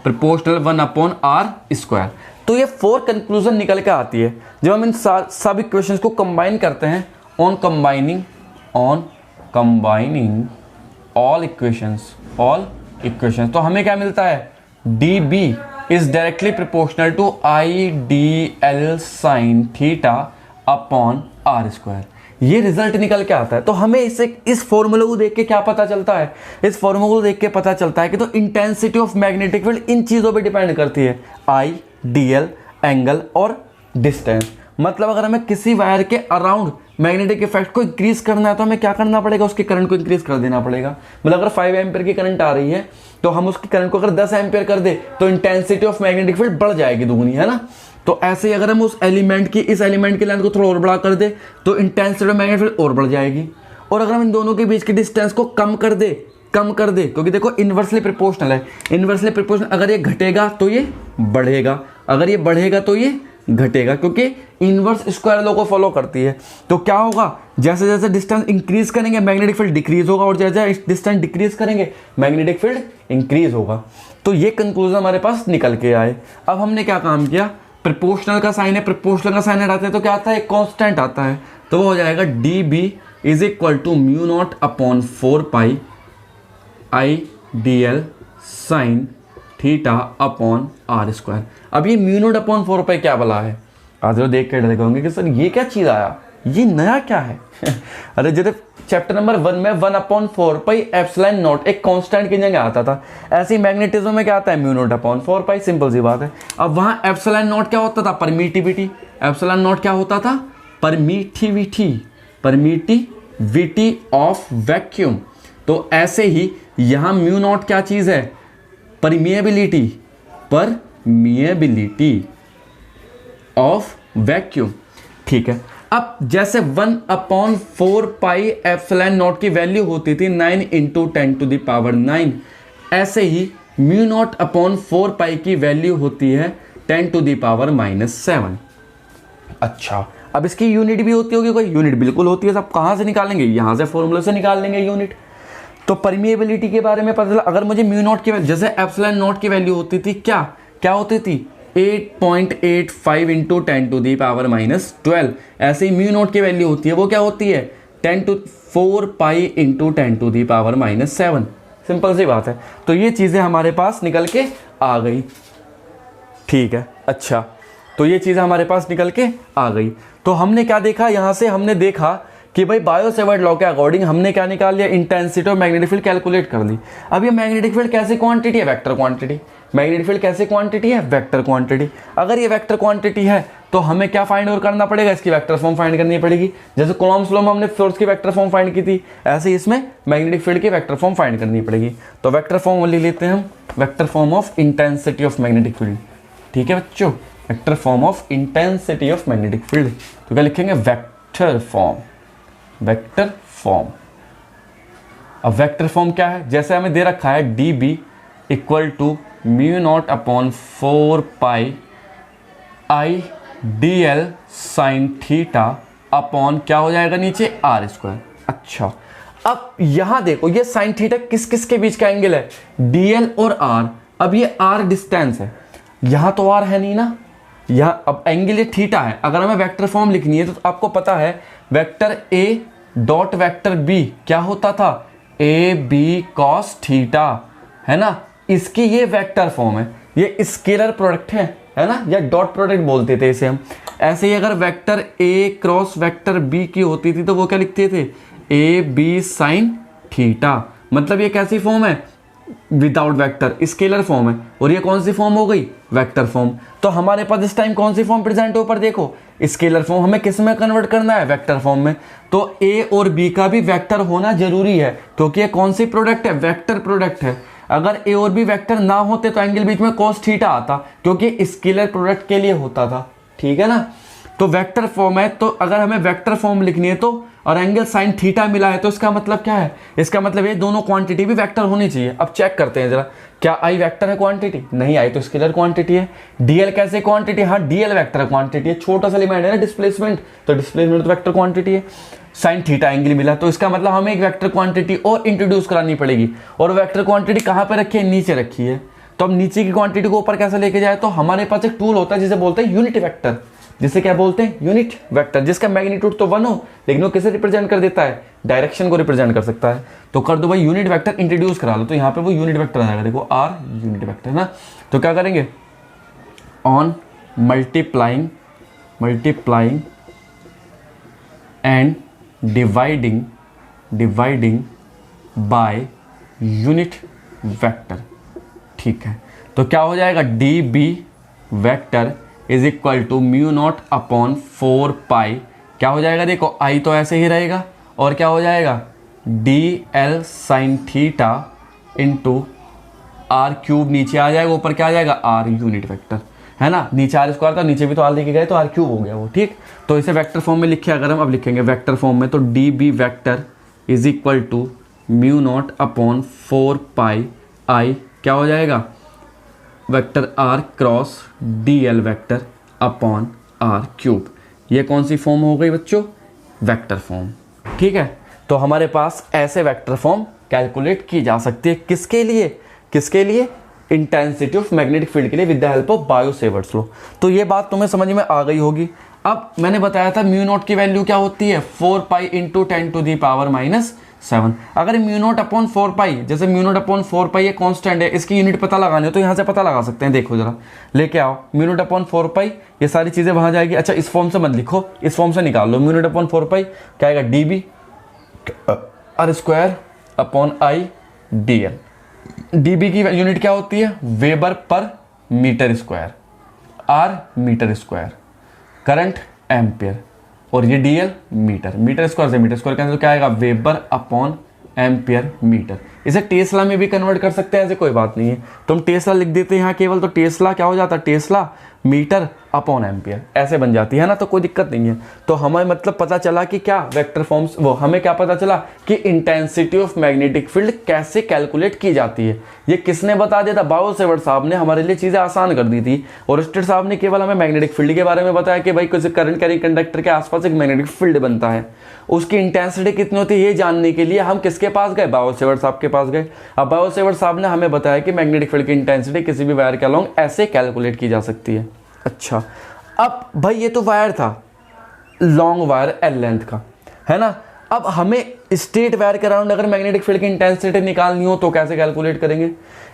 प्रोपोर्शनल 1/r²। तो ये 4 कंक्लूजन निकल के आती है जब हम इन सब इक्वेशंस को कंबाइन करते हैं, ऑन कंबाइनिंग ऑल इक्वेशंस, तो हमें क्या मिलता है, dB is directly proportional to IDL sin theta upon r²। ये रिजल्ट निकल के आता है। तो हमें इस फॉर्मूले को देख के क्या पता चलता है, इस फॉर्मूले को देख के पता चलता है कि तो इंटेंसिटी ऑफ मैग्नेटिक फील्ड इन चीज़ों पे डिपेंड करती है, IDL, एंगल और डिस्टेंस। मतलब अगर हमें किसी वायर के अराउंड मैग्नेटिक इफेक्ट को इंक्रीज करना है तो हमें क्या करना पड़ेगा, उसके करंट को इंक्रीज कर देना पड़ेगा। मतलब अगर 5 एम्पियर की करंट आ रही है तो हम उसकी करंट को अगर 10 एम्पियर कर दे तो इंटेंसिटी ऑफ मैग्नेटिक फील्ड बढ़ जाएगी, दुगनी, है ना। तो ऐसे ही अगर हम उस एलिमेंट की, इस एलिमेंट की लेंथ को थोड़ा और बड़ा कर दे तो इंटेंसिटी ऑफ मैग्नेटिक फील्ड और बढ़ जाएगी। और अगर हम इन दोनों के बीच की डिस्टेंस को कम कर दे, क्योंकि देखो इन्वर्सली प्रोपोर्शनल है, इन्वर्सली प्रोपोर्शनल, अगर ये घटेगा तो ये बढ़ेगा, अगर ये बढ़ेगा तो ये घटेगा, क्योंकि इनवर्स स्क्वायर लॉ को फॉलो करती है। तो क्या होगा, जैसे जैसे डिस्टेंस इंक्रीज करेंगे मैग्नेटिक फील्ड डिक्रीज होगा, और जैसे जैसे डिस्टेंस डिक्रीज करेंगे मैग्नेटिक फील्ड इंक्रीज होगा। तो ये कंक्लूजन हमारे पास निकल के आए। अब हमने क्या काम किया, प्रोपोर्शनल का साइन है, प्रोपोर्शनल का साइन हटाते हैं तो क्या आता है, एक कांस्टेंट आता है, तो वो हो जाएगा dB is equal to μ0/4π IDL sine theta upon r²। अब ये μ0/4π क्या बला है, आज लोग देख के डर गए होंगे कि सर ये क्या चीज़ आया, ये नया क्या है। अरे जैसे चैप्टर नंबर 1 में 1/4π एप्सिलॉन नॉट एक कांस्टेंट की जगह आता था, ऐसे ही मैग्नेटिज्म में क्या आता है, μ0/4π, सिंपल सी बात है। अब वहाँ एप्सिलॉन नॉट क्या होता था, परमिटिविटी, एप्सिलॉन नॉट क्या होता था, परमिटिविटी ऑफ वैक्यूम। तो ऐसे ही यहाँ μ0 क्या चीज़ है, परमिएबिलिटी ऑफ वैक्यूम। ठीक है, अब जैसे 1/4π एप्सिलॉन नॉट की वैल्यू होती थी 9 × 10⁹, ऐसे ही μ0/4π की वैल्यू होती है 10⁻⁻7। अच्छा, अब इसकी यूनिट भी होती होगी कोई, यूनिट बिल्कुल होती है। सब कहाँ से निकालेंगे, यहाँ से फॉर्मूले से निकाल लेंगे यूनिट। तो परमिएबिलिटी के बारे में पता चला, अगर मुझे μ0 की वैल्यू, जैसे एप्सिलॉन नॉट की वैल्यू होती थी क्या होती थी, 8.85 × 10⁻12, ऐसे ही μ0 की वैल्यू होती है, वो क्या होती है, 4π × 10⁻7। सिंपल सी बात है। तो ये चीज़ें हमारे पास निकल के आ गई। ठीक है, अच्छा, तो ये चीज़ें हमारे पास निकल के आ गई। तो हमने क्या देखा, यहाँ से हमने देखा कि भाई बायो-सेवर्ट लॉ के अकॉर्डिंग हमने क्या निकाल लिया, intensity of magnetic field calculate कर ली। अब ये मैग्नेटिक फील्ड कैसी क्वांटिटी है, वेक्टर क्वांटिटी। मैग्नेटिक फील्ड कैसी क्वांटिटी है, वेक्टर क्वांटिटी। अगर ये वेक्टर क्वांटिटी है तो हमें क्या फाइंड और करना पड़ेगा, इसकी वेक्टर फॉर्म फाइंड करनी पड़ेगी। जैसे कूलॉम्स लॉ में हमने फोर्स की वेक्टर फॉर्म फाइंड की थी, ऐसे ही इसमें मैग्नेटिक फील्ड की वेक्टर फॉर्म फाइंड करनी पड़ेगी। तो वेक्टर फॉर्म ले लेते हैं हम, vector form of intensity of magnetic field. ठीक है बच्चों, vector form of intensity of magnetic field, तो क्या लिखेंगे, वेक्टर फॉर्म। अब वेक्टर फॉर्म क्या है, जैसे हमें दे रखा है dB equal to μ0/4π IDL sine theta upon क्या हो जाएगा नीचे, r²। अच्छा, अब यहां देखो ये साइन थीटा किस किस के बीच का एंगल है, DL और R। अब ये R डिस्टेंस है, यहां तो R है नहीं ना, यहाँ अब एंगल ये थीटा है। अगर हमें वेक्टर फॉर्म लिखनी है तो आपको पता है vector A dot vector B क्या होता था, AB cos थीटा, है ना। इसकी ये वेक्टर फॉर्म है, ये स्केलर प्रोडक्ट है ना, या डॉट प्रोडक्ट बोलते थे इसे हम। ऐसे ही अगर vector A cross vector B की होती थी तो वो क्या लिखते थे, AB साइन थीटा। मतलब ये कैसी फॉर्म है, विदाउट वेक्टर, स्केलर फॉर्म है, और ये कौन सी फॉर्म हो गई, वेक्टर फॉर्म। तो हमारे पास इस टाइम कौन सी फॉर्म प्रेजेंट हो, ऊपर देखो स्केलर फॉर्म, हमें किस में कन्वर्ट करना है, वेक्टर फॉर्म में। तो ए और बी का भी वेक्टर होना जरूरी है, क्योंकि ये कौन सी प्रोडक्ट है, वेक्टर प्रोडक्ट है। अगर ए और बी वेक्टर ना होते तो एंगल बीच में cos थीटा आता, क्योंकि स्केलर प्रोडक्ट के लिए होता था, ठीक है ना। तो वेक्टर फॉर्म है, तो अगर हमें वेक्टर फॉर्म लिखनी है तो, और एंगल साइन थीटा मिला है, तो इसका मतलब क्या है, इसका मतलब ये दोनों क्वांटिटी भी वेक्टर होनी चाहिए। अब चेक करते हैं जरा, क्या आई वेक्टर है क्वांटिटी, नहीं, आई तो स्केलर क्वांटिटी है। डीएल कैसे क्वांटिटी, हाँ डीएल वेक्टर क्वांटिटी है, छोटा सा एलिमेंट है ना डिस्प्लेसमेंट, तो डिस्प्लेसमेंट तो वेक्टर क्वांटिटी है। साइन थीटा एंगल मिला, तो इसका मतलब हमें एक वेक्टर क्वांटिटी और इंट्रोड्यूस करानी पड़ेगी, और वेक्टर क्वांटिटी कहाँ पे रखी है, नीचे रखी है। तो अब नीचे की क्वांटिटी को ऊपर कैसे लेके जाए, तो हमारे पास एक टूल होता है जिसे बोलते हैं यूनिट वेक्टर, जिसे क्या बोलते हैं, यूनिट वेक्टर, जिसका मैग्नीट्यूड तो 1 हो, लेकिन वो किसे रिप्रेजेंट कर देता है, डायरेक्शन को रिप्रेजेंट कर सकता है। तो कर दो भाई यूनिट वेक्टर इंट्रोड्यूस करा लो, तो यहाँ पे वो यूनिट वेक्टर आ जाएगा, देखो आर यूनिट वेक्टर ना। तो क्या करेंगे, on multiplying and dividing by unit vector, ठीक है। तो क्या हो जाएगा, d b vector is equal to mu naught upon 4 pi, क्या हो जाएगा, देखो आई तो ऐसे ही रहेगा, और क्या हो जाएगा, d l sine theta into r cube, नीचे आ जाएगा, ऊपर क्या आ जाएगा, आर यूनिट वेक्टर, है ना। नीचे आर स्क्वायर था, नीचे भी तो आर लेके गए, तो आर क्यूब हो गया वो, ठीक। तो इसे वेक्टर फॉर्म में लिखे, अगर हम अब लिखेंगे वेक्टर फॉर्म में, तो d b vector is equal to mu naught upon 4 pi I, क्या हो जाएगा, vector r cross d l vector upon r cube. ये कौन सी फॉर्म हो गई बच्चों, वेक्टर फॉर्म, ठीक है। तो हमारे पास ऐसे वेक्टर फॉर्म कैलकुलेट की जा सकती है, किसके लिए, इंटेंसिटी ऑफ मैग्नेटिक फील्ड के लिए with the help of bio-Savart's law. तो ये बात तुम्हें समझ में आ गई होगी। अब मैंने बताया था म्यू नॉट की वैल्यू क्या होती है, 4 पाई इंटू 10⁻⁻⁷। अगर म्यू नॉट अपॉन 4 पाई, जैसे म्यू नॉट अपॉन 4 पाई ये कांस्टेंट है, इसकी यूनिट पता लगानी हो तो यहाँ से पता लगा सकते हैं, देखो जरा लेके आओ, म्यू नॉट अपॉन 4 पाई, ये सारी चीजें वहां जाएगी। अच्छा इस फॉर्म से मत लिखो, इस फॉर्म से निकाल लो, म्यू नॉट अपॉन 4 पाई क्या आएगा, d b r square upon I d l. D b की यूनिट क्या होती है, weber per metre square, r metre square, current ampere, और ये डीएल मीटर, मीटर स्क्वायर से मीटर स्क्वायर कैंसिल, क्या आएगा, वेबर अपॉन एम्पियर मीटर। इसे टेस्ला में भी कन्वर्ट कर सकते हैं, ऐसे कोई बात नहीं है, तुम टेस्ला लिख देते हैं यहाँ केवल, तो टेस्ला क्या हो जाता है, टेस्ला मीटर अपॉन एम्पियर, ऐसे बन जाती है ना, तो कोई दिक्कत नहीं है। तो हमें मतलब पता चला कि क्या वेक्टर फॉर्म्स, वो हमें क्या पता चला कि इंटेंसिटी ऑफ मैग्नेटिक फील्ड कैसे कैलकुलेट की जाती है। ये किसने बता दिया था, बायो-सेवर्ट्स साहब ने हमारे लिए चीजें आसान कर दी थी। और स्टेट साहब ने केवल हमें मैग्नेटिक फील्ड के बारे में बताया कि भाई किसी करंट कैरिंग कंडक्टर के आसपास एक मैग्नेटिक फील्ड बनता है, उसकी इंटेंसिटी कितनी होती है ये जानने के लिए हम किसके पास गए, बायो-सेवर्ट्स साहब के पास गए। अब बायो-सेवर्ट्स साहब ने हमें बताया कि मैग्नेटिक फील्ड की इंटेंसिटी किसी भी वायर के अलोंग ऐसे कैलकुलेट की जा सकती है। अच्छा अब भाई ये तो वायर था, लॉन्ग वायर एल लेंथ का, है ना। अब हमें स्ट्रेट वायर के अराउंड अगर मैग्नेटिक फील्ड की इंटेंसिटी निकालनी हो तो कैसे कैलकुलेट करेंगे,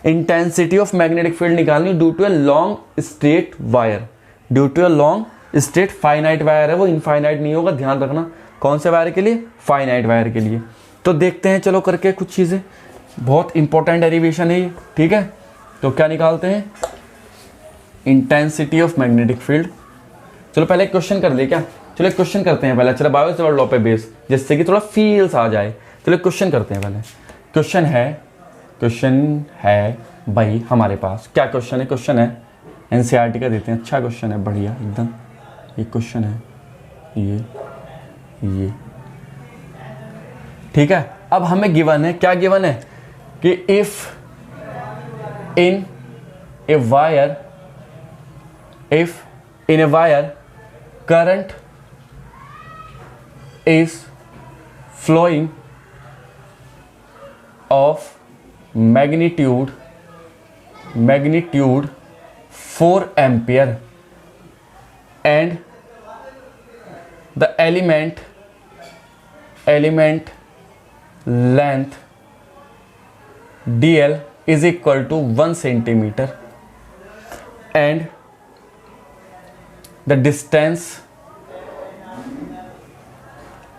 इंटेंसिटी ऑफ मैग्नेटिक फील्ड निकालनी due to a long straight wire, due to a long straight finite wire है, वो इनफाइनाइट नहीं होगा, ध्यान रखना। कौन से वायर के लिए, फाइनाइट वायर के लिए। तो देखते हैं चलो करके कुछ चीजें, बहुत इंपॉर्टेंट डेरिवेशन है ये, ठीक है। तो क्या निकालते हैं, इंटेंसिटी ऑफ मैग्नेटिक फील्ड। चलो पहले एक क्वेश्चन कर ले क्या, चलो एक क्वेश्चन करते हैं पहले, चलो बायो-सेवर्ट्स लॉ पे बेस, जिससे कि थोड़ा फील्स आ जाए। चलो एक क्वेश्चन करते हैं पहले। क्वेश्चन है भाई हमारे पास, क्या क्वेश्चन है, क्वेश्चन है एनसीईआरटी का देते हैं, अच्छा क्वेश्चन है, बढ़िया एकदम। ये क्वेश्चन है ये ठीक है। अब हमें गिवन है, क्या गिवन है कि if in a wire current is flowing of magnitude 4 ampere and the element length dl is equal to 1 centimeter and the distance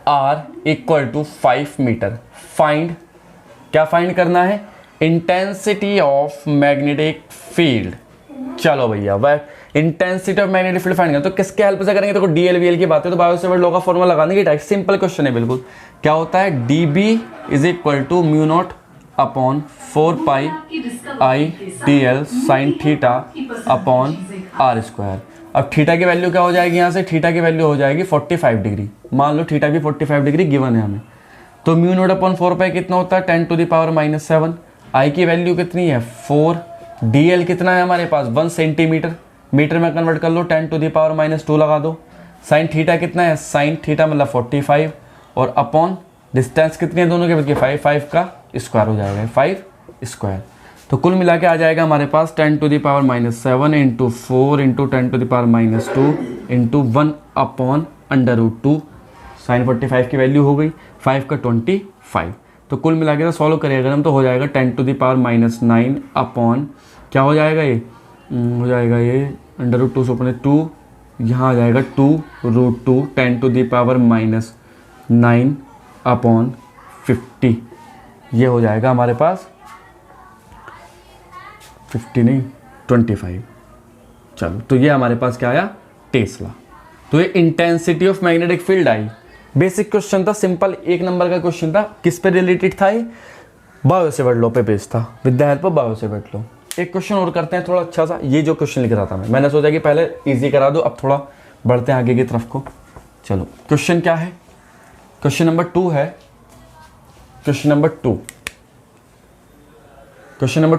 r equal to 5 metre. Find, क्या फाइंड करना है, इंटेंसिटी ऑफ मैग्नेटिक फील्ड। चलो भैया, वह intensity of magnetic field find करना, तो किसके help से करेंगे? देखो डीएल वीएल की बात है तो बायो-सेवर्ट लॉ का फॉर्मूला लगाने की डायरेक्ट सिंपल क्वेश्चन है बिल्कुल। क्या होता है? dB is equal to mu naught upon 4 pi I d l sine theta upon r square. अब थीटा की वैल्यू क्या हो जाएगी? यहाँ से थीटा की वैल्यू हो जाएगी 45 डिग्री। मान लो थीटा भी 45 डिग्री गिवन है हमें, तो म्यू नॉट अपॉन 4 पाई कितना होता है? 10 टू द पावर -7। आई की वैल्यू कितनी है? 4। डी एल कितना है हमारे पास? 1 सेंटीमीटर, मीटर में कन्वर्ट कर लो, 10 टू द पावर -2 लगा दो। साइन थीटा कितना है? साइन थीटा मतलब 45, और अपॉन डिस्टेंस कितनी है दोनों के बीच की? 5 का स्क्वायर हो जाएगा, 5 स्क्वायर। तो कुल मिला के आ जाएगा हमारे पास 10 to the power -7 into 4 into 10 to the power -2 into 1 upon √2। Sine 45 की वैल्यू हो गई, 5 का 25। तो कुल मिला के सॉल्व करेगा हम तो हो जाएगा 10 टू द पावर -9 अपॉन क्या हो जाएगा ये? हो जाएगा ये √2 से अपने 2, यहाँ आ जाएगा 2√2 10 टू द पावर -9 अपॉन 50। ये हो जाएगा हमारे पास 50 नहीं 25। चलो, तो ये हमारे पास क्या आया? टेस्ला। तो ये intensity of magnetic field I. Basic question था, सिंपल 1 नंबर का क्वेश्चन था। किस पे रिलेटेड था ये? बायो-सेवर्ट लॉ पे बेस्ड था, with the help of Biot-Savart law. एक क्वेश्चन और करते हैं थोड़ा अच्छा सा। ये जो क्वेश्चन लिख रहा था मैंने सोचा कि पहले इजी करा दो, अब थोड़ा बढ़ते हैं आगे की तरफ को। चलो, क्वेश्चन क्या है? क्वेश्चन नंबर 2 है। क्वेश्चन नंबर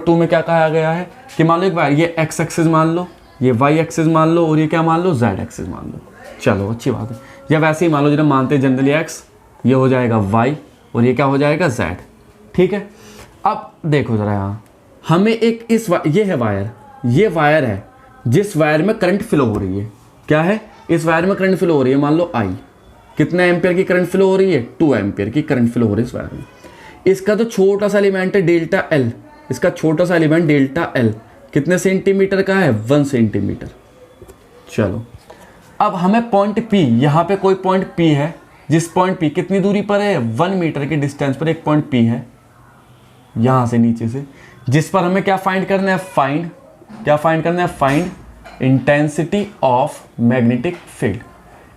2 में क्या कहा गया है कि मान लो एक बार ये x एक्सिस मान लो, ये y एक्सिस मान लो, और ये क्या मान लो? z एक्सिस मान लो। चलो, अच्छी बात है। या वैसे ही मान लो जिन्हें मानते हैं जनरली x, ये हो जाएगा y और ये क्या हो जाएगा? z। ठीक है, अब देखो जरा यहाँ हमें एक ये है वायर, ये वायर है जिस वायर में करंट फ्लो हो रही है। क्या है? इस वायर में करंट फ्लो हो रही है, मान लो I। कितने एम्पियर की करंट फ्लो हो रही है? 2 एम्पियर की करंट फ्लो हो रही है इस वायर में। इसका तो छोटा सा एलिमेंट है डेल्टा L, इसका छोटा सा एलिमेंट डेल्टा L कितने सेंटीमीटर का है? 1 सेंटीमीटर। चलो, अब हमें पॉइंट P, यहाँ पे कोई पॉइंट P है, जिस पॉइंट P कितनी दूरी पर है? 1 मीटर के डिस्टेंस पर एक पॉइंट P है यहाँ से नीचे से, जिस पर हमें क्या फाइंड करना है? Find intensity of magnetic field.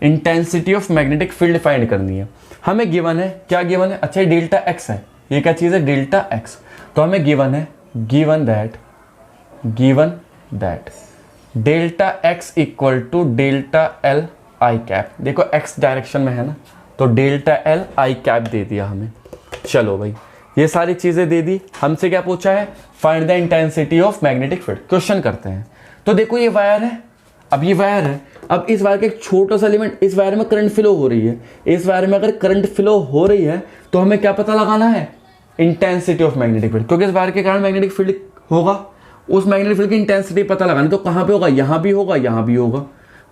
Intensity of magnetic field find करनी है हमें। गिवन है, क्या गिवन है? अच्छा, डेल्टा x है। ये क्या चीज़ है? Delta x। तो हमें गिवन है, given that delta x equal to delta L i cap. देखो x डायरेक्शन में है ना, तो डेल्टा L आई कैप दे दिया हमें। चलो भाई, ये सारी चीज़ें दे दी। हमसे क्या पूछा है? Find the intensity of magnetic field. Question करते हैं। तो देखो ये वायर है, अब ये वायर है, अब इस वायर का एक छोटा सा एलिमेंट, इस वायर में करंट फ्लो हो रही है। इस वायर में अगर करंट फ्लो हो रही है तो हमें क्या पता लगाना है? इंटेंसिटी ऑफ मैग्नेटिक फील्ड, क्योंकि इस वायर के कारण मैग्नेटिक फील्ड होगा। उस मैग्नेटिक फील्ड की इंटेंसिटी पता लगानी, तो कहाँ पे होगा? यहाँ भी होगा, यहाँ भी होगा।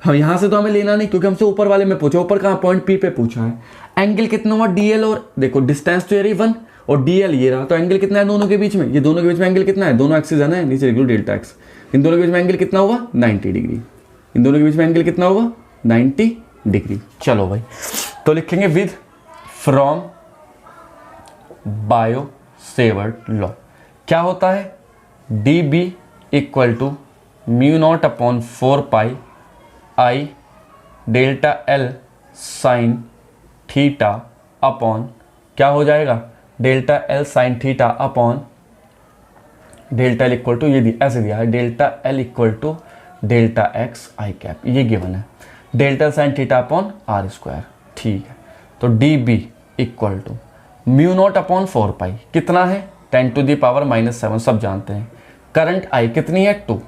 हम यहाँ से तो हमें लेना नहीं, क्योंकि हमसे ऊपर वाले में पूछा। ऊपर कहाँ? पॉइंट P पे पूछा है। एंगल कितना हुआ? DL, और देखो डिस्टेंस तो ये रही 1 और DL ये रहा, तो एंगल कितना है दोनों के बीच में? ये दोनों के बीच में एंगल कितना है? दोनों एक्सिस है ना, नीचे लिख लो डेल्टा x। इन दोनों के बीच में एंगल कितना होगा? 90 डिग्री। इन दोनों के बीच में एंगल कितना होगा? 90 डिग्री। चलो भाई, तो लिखेंगे विद फ्रॉम बायो-सेवर्ट लॉ। क्या होता है? dB equal to mu naught upon 4 pi I delta L sine theta upon क्या हो जाएगा? Delta L sine theta upon delta L equal to, ये ऐसे दिया है, delta L equal to delta x i cap, ये गिवन है। Delta sine theta upon r square. ठीक है, तो dB equal to mu naught upon 4 pi, कितना है? 10 टू द पावर -7, सब जानते हैं। करंट I कितनी है? 2।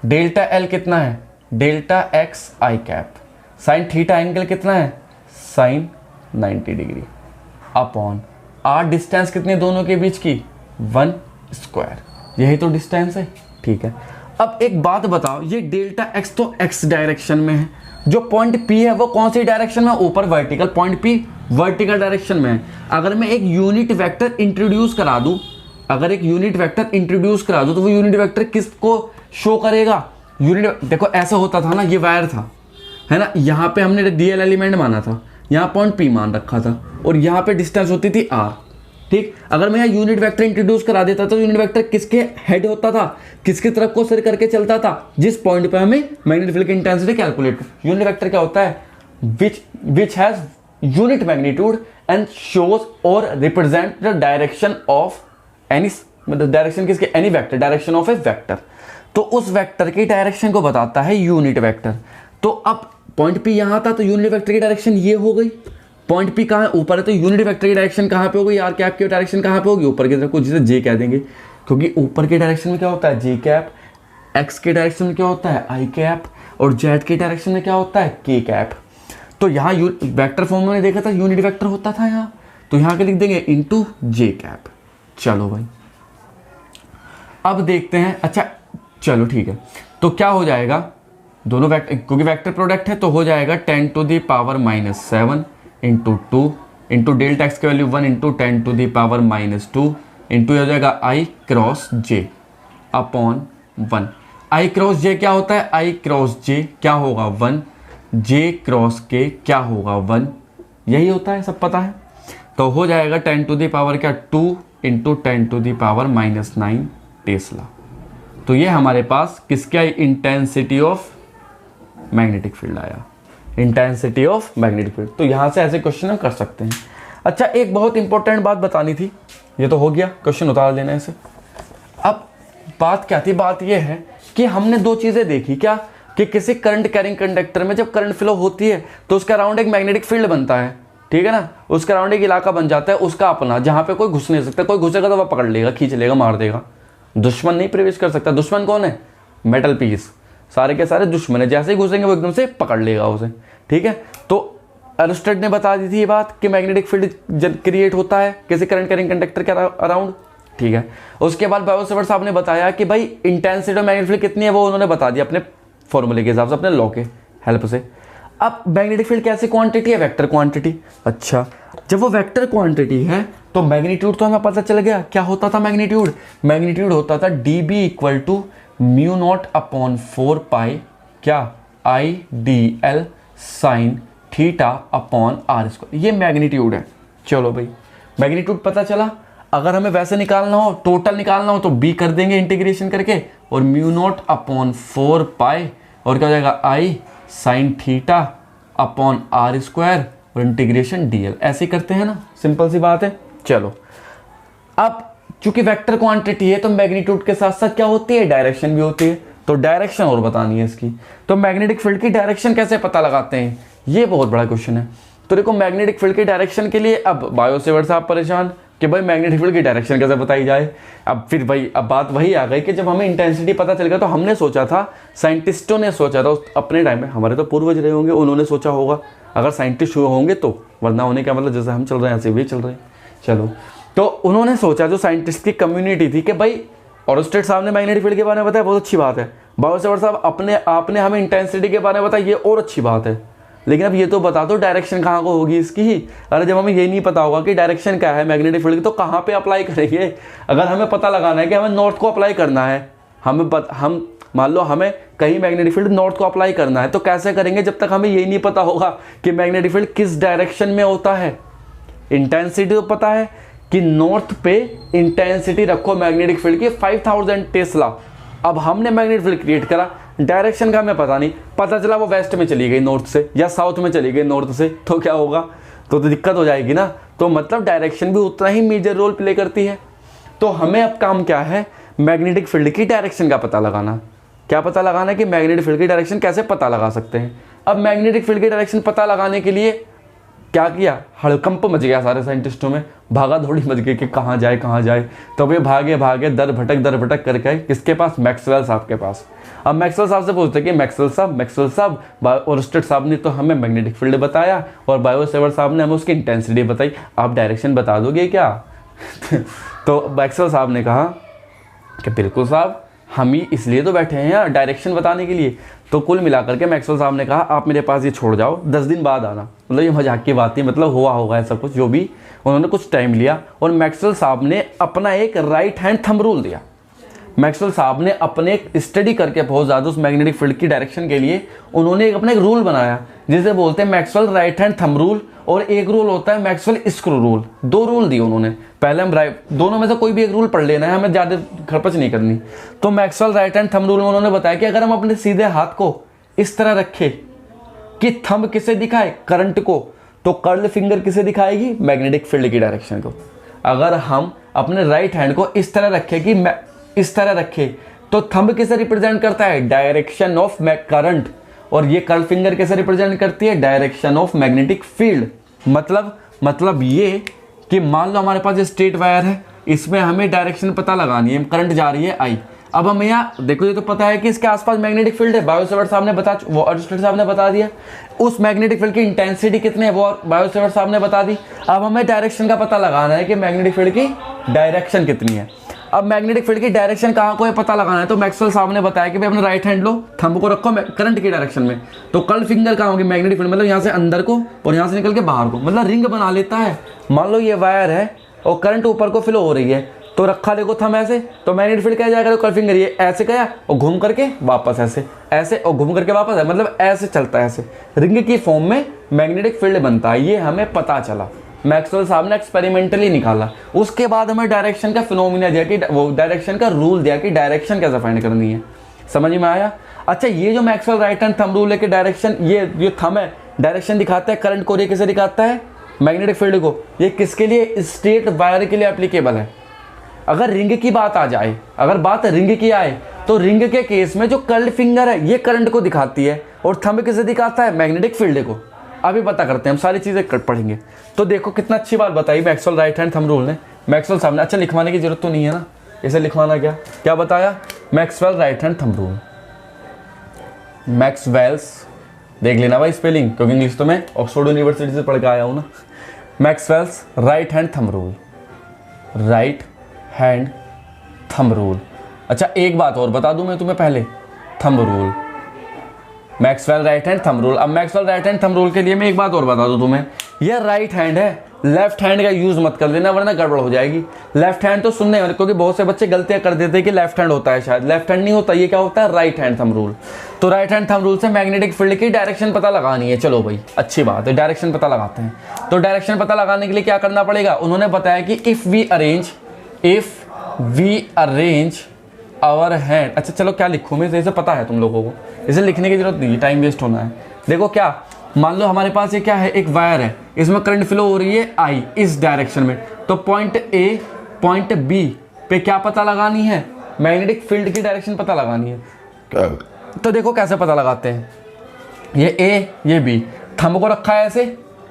डेल्टा L कितना है? Delta x i cap. Sine theta angle कितना है? Sine 90 degree upon r, distance कितनी दोनों के बीच की? 1 स्क्वायर। यही तो डिस्टेंस है। ठीक है, अब एक बात बताओ, ये डेल्टा x तो x डायरेक्शन में है, जो पॉइंट P है वो कौन सी डायरेक्शन में? ऊपर vertical. Point P vertical direction में है। अगर मैं एक यूनिट वेक्टर इंट्रोड्यूस करा दूं, तो वो यूनिट वेक्टर किसको शो करेगा? यूनिट, देखो ऐसा होता था ना, ये वायर था, है ना, यहाँ पे हमने DL एलिमेंट माना था, यहाँ पॉइंट P मान रखा था, और यहाँ पे डिस्टेंस होती थी R। ठीक, अगर मैं यहाँ यूनिट वेक्टर इंट्रोड्यूस करा देता तो यूनिट वेक्टर किसके हेड होता था, किसकी तरफ को सिर करके चलता था, जिस पॉइंट पे हमें मैग्नेटिक फील्ड की इंटेंसिटी कैलकुलेट। यूनिट वेक्टर क्या होता है, which has unit magnitude and shows और represent the direction of any, मतलब डायरेक्शन किसके, any vector, direction of a vector. तो उस वेक्टर की डायरेक्शन को बताता है यूनिट वेक्टर। तो अब पॉइंट पी यहाँ था तो यूनिट वेक्टर की डायरेक्शन ये हो गई, पॉइंट पी कहाँ है, ऊपर है, तो यूनिट वेक्टर की डायरेक्शन कहाँ पे होगी, आर कैप की डायरेक्शन कहाँ पे होगी, ऊपर की तरफ को, जिसे जे कह देंगे, क्योंकि ऊपर की डायरेक्शन में क्या होता है जे कैप, एक्स के डायरेक्शन में क्या होता है आई कैप, और जेड के डायरेक्शन में क्या होता है के कैप। तो यहाँ वेक्टर फॉर्म में देखा था यूनिट वेक्टर होता था यहाँ, तो यहाँ के लिख देंगे इनटू जे कैप। चलो भाई अब देखते हैं, अच्छा चलो ठीक है, तो क्या हो जाएगा, दोनों वेक्टर, क्योंकि वेक्टर प्रोडक्ट है तो हो जाएगा 10 to the power -7 into 2 into delta x की value 1 into 10 to the power -2 into हो जाएगा i cross j upon 1। I cross j क्या होता है, आई क्रॉस जे क्या होगा 1, जे क्रॉस के क्या होगा 1, यही होता है, सब पता है। तो हो जाएगा 10 टू द पावर क्या 2 into 10 to the power -9 tesla. तो ये हमारे पास किसका इंटेंसिटी ऑफ मैग्नेटिक फील्ड आया, इंटेंसिटी ऑफ मैग्नेटिक फील्ड। तो यहां से ऐसे क्वेश्चन हम कर सकते हैं। अच्छा एक बहुत इंपॉर्टेंट बात बतानी थी, ये तो हो गया, क्वेश्चन उतार लेना इसे। अब बात क्या थी, बात ये है कि हमने दो चीजें देखी, क्या कि किसी करंट कैरिंग कंडक्टर में जब करंट फ्लो होती है तो उसका अराउंड एक मैग्नेटिक फील्ड बनता है, ठीक है ना, उसका अराउंड एक इलाका बन जाता है उसका अपना, जहां पे कोई घुस नहीं सकता, कोई घुसेगा तो वह पकड़ लेगा, खींच लेगा, मार देगा, दुश्मन नहीं प्रवेश कर सकता। दुश्मन कौन है, मेटल पीस, सारे के सारे दुश्मन है, जैसे ही घुसेंगे वो एकदम से पकड़ लेगा उसे, ठीक है। तो एरिस्टोटल ने बता दी थी ये बात कि मैग्नेटिक फील्ड क्रिएट होता है किसी करंट कैरिंग कंडक्टर के अराउंड, ठीक है। उसके बाद बायो-सेवर्ट साहब ने बताया कि भाई इंटेंसिटी ऑफ मैग्नेटिक फील्ड कितनी है, वो उन्होंने बता दिया अपने फॉर्मूले के हिसाब से, अपने लॉ के हेल्प से। अब मैग्नेटिक फील्ड कैसी क्वांटिटी है, वेक्टर क्वांटिटी। अच्छा जब वो वेक्टर क्वांटिटी है तो मैग्नीट्यूड तो हमें पता चल गया, क्या होता था मैग्नीट्यूड, मैग्नीट्यूड होता था dB equal to mu naught upon 4 pi क्या I d l sine theta upon r square, ये मैग्नीट्यूड है। चलो भाई मैग्नीट्यूड पता चला, अगर हमें वैसे निकालना हो, टोटल निकालना हो तो b कर देंगे इंटीग्रेशन करके, और म्यू नॉट अपॉन 4 पाई और क्या हो जाएगा I sine theta upon r square और इंटीग्रेशन dl, ऐसे करते हैं ना, सिंपल सी बात है। चलो अब चूंकि वेक्टर क्वांटिटी है तो मैग्नीट्यूड के साथ साथ क्या होती है, डायरेक्शन भी होती है। तो डायरेक्शन और बतानी है इसकी, तो मैग्नेटिक फील्ड की डायरेक्शन कैसे पता लगाते हैं, ये बहुत बड़ा क्वेश्चन है। तो देखो मैग्नेटिक फील्ड की डायरेक्शन के लिए अब बायो-सेवर्ट साहब परेशान कि भाई मैग्नेटिक फील्ड की डायरेक्शन कैसे बताई जाए। अब फिर भाई अब बात वही आ गई कि जब हमें इंटेंसिटी पता चल गया तो हमने सोचा था, साइंटिस्टों ने सोचा था अपने टाइम में, हमारे तो पूर्वज रहे होंगे, उन्होंने सोचा होगा अगर साइंटिस्ट हुए होंगे तो, वरना होने का मतलब जैसे हम चल रहे हैं ऐसे भी चल रहे हैं। चलो तो उन्होंने सोचा, जो साइंटिस्ट की कम्युनिटी थी, कि भाई ऑरस्टेड साहब ने मैग्नेटिक फील्ड के बारे में बताया, बहुत अच्छी बात है। बायो-सेवर्ट साहब आपने हमें इंटेंसिटी के बारे में बताया, ये और अच्छी बात है। लेकिन अब ये तो बता दो डायरेक्शन कहाँ को होगी इसकी। अरे जब हमें ये नहीं पता होगा कि डायरेक्शन क्या है मैग्नेटिक फील्ड की, तो कहाँ पे अप्लाई करेंगे। अगर हमें पता लगाना है कि हमें नॉर्थ को अप्लाई करना है, हम मान लो हमें कहीं मैग्नेटिक फील्ड नॉर्थ को अप्लाई करना है, तो कैसे करेंगे जब तक हमें ये नहीं पता होगा कि मैग्नेटिक फील्ड किस डायरेक्शन में होता है। इंटेंसिटी तो पता है कि नॉर्थ पे इंटेंसिटी रखो मैग्नेटिक फील्ड की 5000 टेस्ला। अब हमने मैग्नेटिक फील्ड क्रिएट करा, डायरेक्शन का हमें पता नहीं, पता चला वो वेस्ट में चली गई नॉर्थ से, या साउथ में चली गई नॉर्थ से, तो क्या होगा, तो दिक्कत हो जाएगी ना। तो मतलब डायरेक्शन भी उतना ही मेजर रोल प्ले करती है। तो हमें अब काम क्या है, मैग्नेटिक फील्ड की डायरेक्शन का पता लगाना। क्या पता लगाना है कि मैग्नेटिक फील्ड की डायरेक्शन कैसे पता लगा सकते हैं। अब मैग्नेटिक फील्ड की डायरेक्शन पता लगाने के लिए क्या किया, हड़कंप मच गया सारे साइंटिस्टों में, भागा दौड़ी मच गई कि कहाँ जाए कहाँ जाए। तो वे भागे भागे दर भटक करके किसके पास, मैक्सवेल साहब के पास। अब मैक्सवेल साहब से पूछते कि मैक्सवेल साहब ऑरस्टेड साहब ने तो हमें मैग्नेटिक फील्ड बताया और बायो-सेवर्ट साहब ने हमें उसकी इंटेंसिटी बताई, आप डायरेक्शन बता दोगे क्या। तो मैक्सवेल साहब ने कहा कि बिल्कुल साहब, हम ही इसलिए तो बैठे हैं यार डायरेक्शन बताने के लिए। तो कुल मिलाकर के मैक्सवेल साहब ने कहा आप मेरे पास ये छोड़ जाओ, 10 दिन बाद आना। मतलब ये मजाक की बात नहीं, मतलब हुआ होगा ऐसा कुछ, जो भी उन्होंने कुछ टाइम लिया और मैक्सवेल साहब ने अपना एक राइट हैंड थंब रूल दिया। मैक्सवेल साहब ने अपने स्टडी करके बहुत ज़्यादा उस मैग्नेटिक फील्ड की डायरेक्शन के लिए उन्होंने अपना एक रूल बनाया जिसे बोलते हैं Maxwell right hand thumb rule, और एक रूल होता है मैक्सवेल स्क्रू रूल। दो रूल दिए उन्होंने। पहले हम दोनों में से कोई भी एक रूल पढ़ लेना है, हमें ज़्यादा खरपच नहीं करनी। तो Maxwell right hand thumb rule में उन्होंने बताया कि अगर हम अपने सीधे हाथ को इस तरह रखें कि थंब किसे दिखाए, करंट को, तो कर्ल फिंगर किसे दिखाएगी, मैग्नेटिक फील्ड की डायरेक्शन को। अगर हम अपने राइट हैंड को इस तरह रखें कि इस तरह रखें तो थंब किसे रिप्रेजेंट करता है, डायरेक्शन ऑफ करंट, और ये कर्ल फिंगर कैसे रिप्रेजेंट करती है, डायरेक्शन ऑफ मैग्नेटिक फील्ड। मतलब ये कि मान लो हमारे पास स्ट्रेट वायर है, इसमें हमें डायरेक्शन पता लगानी है, करंट जा रही है आई। अब हमें यहाँ देखो, ये तो पता है कि इसके आसपास मैग्नेटिक फील्ड है, बायो-सेवर्ट साहब ने बता दिया। उस मैग्नेटिक फील्ड की इंटेंसिटी कितनी है वो बायो-सेवर्ट साहब ने बता दी। अब हमें डायरेक्शन का पता लगाना है कि मैग्नेटिक फील्ड की डायरेक्शन कितनी है। अब मैग्नेटिक फील्ड की डायरेक्शन कहाँ को है पता लगाना है, तो मैक्सवेल साहब ने बताया कि भाई अपने राइट हैंड लो, थंब को रखो करंट की डायरेक्शन में, तो कर्ल फिंगर कहाँ होगी, मैग्नेटिक फील्ड, मतलब यहाँ से अंदर को और यहाँ से निकल के बाहर को, मतलब रिंग बना लेता है। मान लो ये वायर है और करंट ऊपर को फ्लो हो रही है, तो रखा देखो थंब ऐसे, तो मैग्नेटिक फील्ड क्या जाएगा, तो कर्ल फिंगर ये ऐसे गया और घूम करके वापस ऐसे और घूम करके वापस है, मतलब ऐसे चलता है, ऐसे रिंग की फॉर्म में मैग्नेटिक फील्ड बनता है। ये हमें पता चला, मैक्सवेल साहब ने एक्सपेरिमेंटली निकाला। उसके बाद हमें डायरेक्शन का फिनोमिना दिया कि वो डायरेक्शन का रूल दिया कि डायरेक्शन कैसे फाइंड करनी है। समझ में आया? अच्छा, ये जो Maxwell right hand thumb rule है कि डायरेक्शन, ये जो थंब है डायरेक्शन दिखाता है करंट को, ये किसे दिखाता है, मैग्नेटिक फील्ड को। ये किसके लिए, स्ट्रेट वायर के लिए एप्लीकेबल है। अगर रिंग की बात आ जाए, अगर बात रिंग की आए, तो रिंग के केस में जो कर्ल फिंगर है ये करंट को दिखाती है और थंब किसे दिखाता है, मैग्नेटिक फील्ड को। अभी पता करते हैं, हम सारी चीज़ें पढ़ेंगे। तो देखो कितना अच्छी बात बताई Maxwell right hand thumb rule ने। मैक्सवेल साहब ने, अच्छा लिखवाने की जरूरत तो नहीं है ना, इसे लिखवाना क्या बताया, Maxwell right hand thumb rule. Maxwell's, देख लेना भाई स्पेलिंग, क्योंकि इंग्लिश तो मैं ऑक्सफोर्ड यूनिवर्सिटी से पढ़ के आया हूँ ना। Maxwell's right hand thumb rule, right hand thumb rule. अच्छा, एक बात और बता दूं मैं तुम्हें पहले, thumb rule, Maxwell right hand thumb rule. अब Maxwell right hand thumb rule के लिए मैं एक बात और बता दूं तुम्हें, यह राइट हैंड है, लेफ्ट हैंड का यूज मत कर देना वरना गड़बड़ हो जाएगी। लेफ्ट हैंड तो सुनने वाले, क्योंकि बहुत से बच्चे गलतियां कर देते हैं कि लेफ्ट हैंड होता है, शायद लेफ्ट हैंड नहीं होता, ये क्या होता है, राइट हैंड थंब रूल। तो राइट हैंड थंब रूल से मैग्नेटिक फील्ड की डायरेक्शन पता लगानी है। चलो भाई अच्छी बात है, डायरेक्शन पता लगाते हैं। तो डायरेक्शन पता लगाने के लिए क्या करना पड़ेगा, उन्होंने बताया कि if we arrange our hand. अच्छा चलो क्या लिखूँ मैं, इसे पता है तुम लोगों को, इसे लिखने की जरूरत नहीं, टाइम वेस्ट होना है। देखो क्या, मान लो हमारे पास ये क्या है, एक वायर है, इसमें करंट फ्लो हो रही है आई इस डायरेक्शन में, तो पॉइंट ए पॉइंट बी पे क्या पता लगानी है, मैग्नेटिक फील्ड की डायरेक्शन पता लगानी है। तो देखो कैसे पता लगाते हैं, ये ए ये बी, थंब को रखा है ऐसे,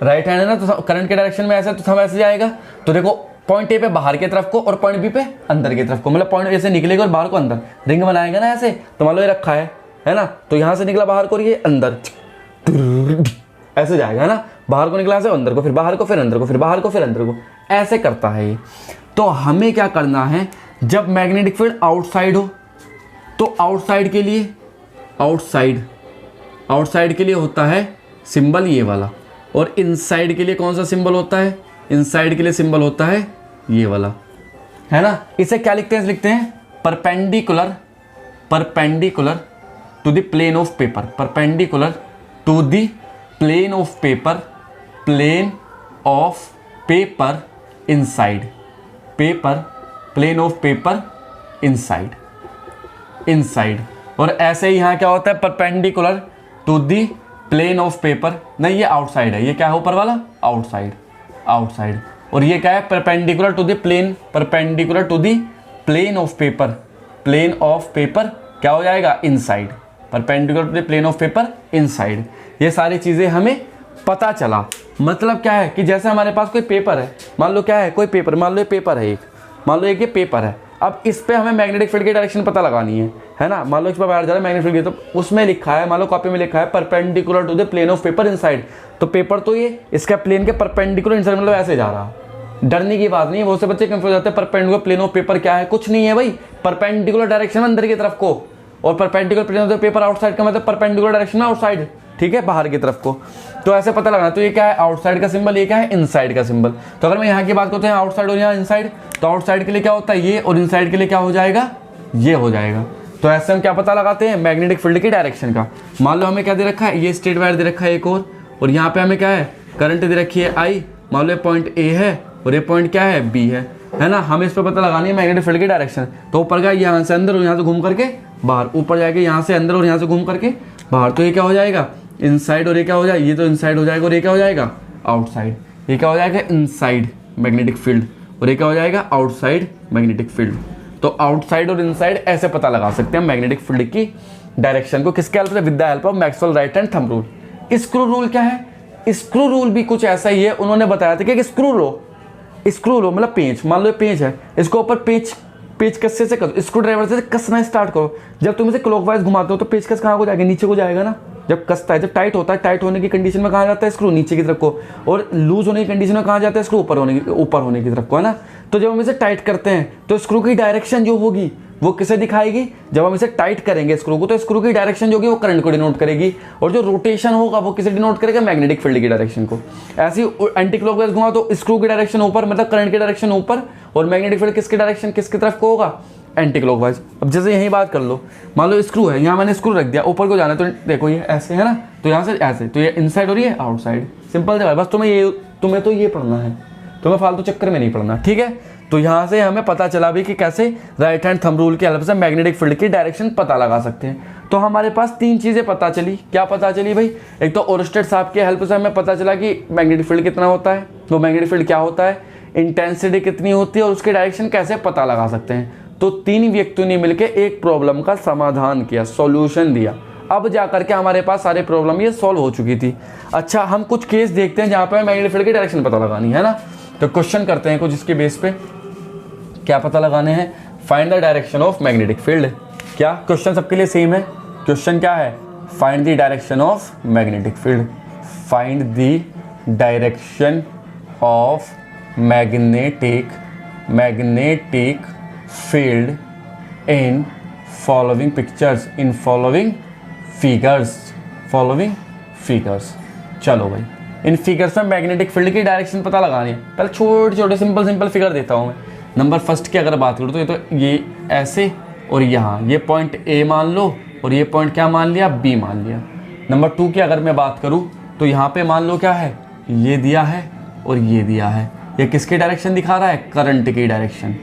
राइट हैंड है ना, तो करंट के डायरेक्शन में ऐसे, तो थंब ऐसे जाएगा। तो देखो पॉइंट ए पे बाहर की तरफ को और पॉइंट बी पे अंदर की तरफ को, मतलब पॉइंट ए से निकलेगा और बाहर को अंदर, रिंग बनाएगा ना ऐसे। तो मान लो ये रखा है ना, तो यहाँ से निकला बाहर को और ये अंदर ऐसे जाएगा, है ना, बाहर को निकला से अंदर को, फिर बाहर को, फिर अंदर को, फिर बाहर को, फिर अंदर को, ऐसे करता है ये। तो हमें क्या करना है, जब मैग्नेटिक फील्ड आउटसाइड हो, तो आउटसाइड के लिए होता है सिंबल ये वाला, और इनसाइड के लिए कौन सा सिंबल होता है, इनसाइड के लिए सिंबल होता है ये वाला, है ना। इसे क्या लिखते हैं, लिखते हैं perpendicular to the plane of paper, perpendicular to the plane of paper inside, plane of paper inside. और ऐसे ही यहाँ क्या होता है, perpendicular to the plane of paper, नहीं ये आउटसाइड है, ये क्या है ऊपर वाला, आउटसाइड। और ये क्या है, perpendicular to the plane of paper क्या हो जाएगा, inside, perpendicular to the plane of paper inside. ये सारी चीजें हमें पता चला। मतलब क्या है कि जैसे हमारे पास कोई पेपर है, मान लो क्या है, कोई पेपर, मान लो ये पेपर है एक, मान लो एक ये पेपर है, अब इस पे हमें मैग्नेटिक फील्ड की डायरेक्शन पता लगानी है ना। मान लो इस पर बाहर जा रहा है मैग्नेटिक फील्ड, तो उसमें लिखा है, मान लो कॉपी में लिखा है perpendicular to the plane of paper inside, तो पेपर तो ये इसका प्लेन के परपेंडिकुलर इनसाइड, मतलब ऐसे जा रहा। डरने की बात नहीं है, बहुत से बच्चे कंफ्यूज होते हैं, परपेंडिकुलर प्लेन ऑफ पेपर क्या है, कुछ नहीं है भाई, परपेंडिकुलर डायरेक्शन में अंदर की तरफ को, और perpendicular plane of the paper outside का मतलब परपेंडिकुलर डायरेक्शन में आउटसाइड, ठीक है, बाहर की तरफ को। तो ऐसे पता लगाना। तो ये क्या है, आउटसाइड का सिंबल, ये क्या है, इनसाइड का सिंबल। तो अगर मैं यहाँ की बात करते हैं आउटसाइड और यहाँ इनसाइड, तो आउटसाइड के लिए क्या होता है ये, और इनसाइड के लिए क्या हो जाएगा ये हो जाएगा। तो ऐसे हम क्या पता लगाते हैं, मैग्नेटिक फील्ड की डायरेक्शन का। मान लो हमें क्या दे रखा है, ये स्ट्रेट वायर दे रखा है एक और यहाँ पे हमें क्या है, करंट दे रखी है आई। मान लो ये पॉइंट ए है और ये पॉइंट क्या है, बी है ना। हमें इस पर पता लगानी है मैग्नेटिक फील्ड की डायरेक्शन। तो ऊपर का यहाँ से अंदर और यहाँ से घूम करके बाहर, ऊपर जाएगा यहाँ से अंदर और यहाँ से घूम करके बाहर। तो ये क्या हो जाएगा, इनसाइड, और ये क्या हो जाएगा, ये तो इनसाइड हो जाएगा, और ये क्या हो जाएगा, आउटसाइड। ये क्या हो जाएगा, इनसाइड मैग्नेटिक फील्ड, और ये क्या हो जाएगा, आउटसाइड मैग्नेटिक फील्ड। तो आउटसाइड और इनसाइड ऐसे पता लगा सकते हैं मैग्नेटिक फील्ड की डायरेक्शन को, किसके हेल्प से, with the help of Maxwell right hand thumb rule. Screw rule क्या है, स्क्रू रूल भी कुछ ऐसा ही है। उन्होंने बताया था कि स्क्रू लो मतलब पेंच, मान लो ये पेंच है, इसको ऊपर पेच कस्से से करो, स्क्रू ड्राइवर से कसना स्टार्ट करो। जब तुम इसे क्लॉकवाइज घुमाते हो तो पेचकस कहाँ को जाएगा, नीचे को जाएगा ना। जब कसता है, जब टाइट होता है, टाइट होने की कंडीशन में कहाँ जाता है स्क्रू, नीचे की तरफ को, और लूज होने की कंडीशन में कहाँ जाता है स्क्रू, ऊपर होने की तरफ को, है ना। तो जब हम इसे टाइट करते हैं तो स्क्रू की डायरेक्शन जो होगी वो किसे दिखाएगी, जब हम इसे टाइट करेंगे स्क्रू को, तो स्क्रू की डायरेक्शन जो होगी वो करंट को डिनोट करेगी, और जो रोटेशन होगा वो किसे डिनोट करेगा, मैग्नेटिक फील्ड की डायरेक्शन को। ऐसे ही एंटी क्लॉकवाइज घुमा तो स्क्रू की डायरेक्शन ऊपर, मतलब करंट की डायरेक्शन ऊपर, और मैग्नेटिक फील्ड किसकी डायरेक्शन, किसकी तरफ को होगा, एंटी क्लॉकवाइज। अब जैसे यही बात कर लो, मान लो स्क्रू है, यहाँ मैंने स्क्रू रख दिया, ऊपर को जाना है, तो देखो ये ऐसे है ना, तो यहाँ से ऐसे, तो ये इनसाइड हो रही है, आउटसाइड। सिंपल से बस तुम्हें तो ये पढ़ना है, तुम्हें फालतू चक्कर में नहीं पढ़ना, ठीक है। तो यहाँ से हमें पता चला भी कि कैसे राइट हैंड थंब रूल की हेल्प से मैग्नेटिक फील्ड की डायरेक्शन पता लगा सकते हैं। तो हमारे पास 3 चीज़ें पता चली। क्या पता चली भाई, एक तो ओरस्टेड साहब की हेल्प से हमें पता चला कि मैग्नेटिक फील्ड कितना होता है, वो मैग्नेटिक फील्ड क्या होता है, इंटेंसिटी कितनी होती है, और उसकी डायरेक्शन कैसे पता लगा सकते हैं। तो 3 व्यक्तियों ने मिलकर एक प्रॉब्लम का समाधान किया, सॉल्यूशन दिया। अब जाकर के हमारे पास सारे प्रॉब्लम ये सॉल्व हो चुकी थी। अच्छा, हम कुछ केस देखते हैं जहाँ पर मैग्नेटिक फील्ड की डायरेक्शन पता लगानी है ना। तो क्वेश्चन करते हैं कुछ इसके बेस पे, क्या पता लगाने हैं, find the direction of magnetic field. क्या क्वेश्चन सबके लिए सेम है, क्वेश्चन क्या है, find the direction of magnetic field, find the direction of magnetic field in following pictures, in following figures. चलो भाई, इन फिगर्स में मैग्नेटिक फील्ड की डायरेक्शन पता लगानी है। पहले छोटे छोटे सिंपल फिगर देता हूँ मैं। नंबर फर्स्ट की अगर बात करूँ तो ये ऐसे, और यहाँ ये पॉइंट ए मान लो, और ये पॉइंट क्या मान लिया, बी मान लिया। नंबर 2 की अगर मैं बात करूँ तो यहाँ पे मान लो क्या है, ये दिया है और ये दिया है। ये किसकी डायरेक्शन दिखा रहा है, करंट की डायरेक्शन,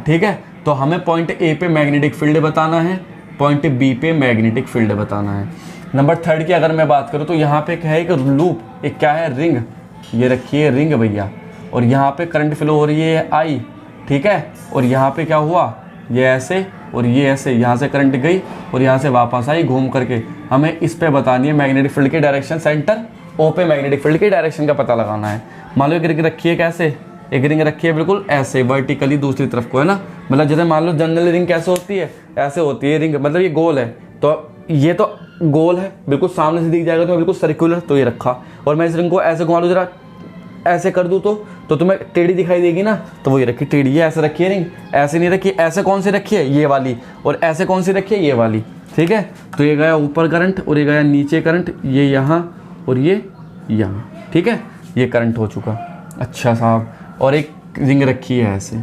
ठीक है। तो हमें पॉइंट ए पे मैग्नेटिक फील्ड बताना है, पॉइंट बी पे मैग्नेटिक फील्ड बताना है। नंबर 3 की अगर मैं बात करूँ तो यहाँ पे क्या है, एक लूप, एक क्या है, रिंग, ये रखिए रिंग भैया, और यहाँ पे करंट फ्लो हो रही है आई, ठीक है। और यहाँ पे क्या हुआ, ये ऐसे और ये ऐसे, यहाँ से करंट गई और यहाँ से वापस आई घूम करके। हमें इस पे बतानी है मैग्नेटिक फील्ड की डायरेक्शन, सेंटर ओ पे मैग्नेटिक फील्ड की डायरेक्शन का पता लगाना है। मान लो एक रिंग रखी है, कैसे, एक रिंग रखी है बिल्कुल ऐसे वर्टिकली दूसरी तरफ को, है ना। मतलब जैसे मान लो जनरल रिंग कैसे होती है, ऐसे होती है रिंग, मतलब ये गोल है, तो ये तो गोल है, बिल्कुल सामने से दिख जाएगा तो बिल्कुल सर्कुलर, तो ये रखा। और मैं इस रिंग को ऐसे घुमा लूँ, जरा ऐसे कर दूँ तो तुम्हें टेढ़ी दिखाई देगी ना, तो वो ये रखी टेढ़ी है, ऐसे रखी है रिंग, ऐसे नहीं रखी। ऐसे कौन सी रखी है, ये वाली, और ऐसे कौन सी रखी है, ये वाली, ठीक है। तो ये गया ऊपर करंट और ये गया नीचे करंट, ये यहाँ और ये यहाँ, ठीक है। ये करंट हो चुका, अच्छा साहब। और एक रिंग रखी है ऐसे,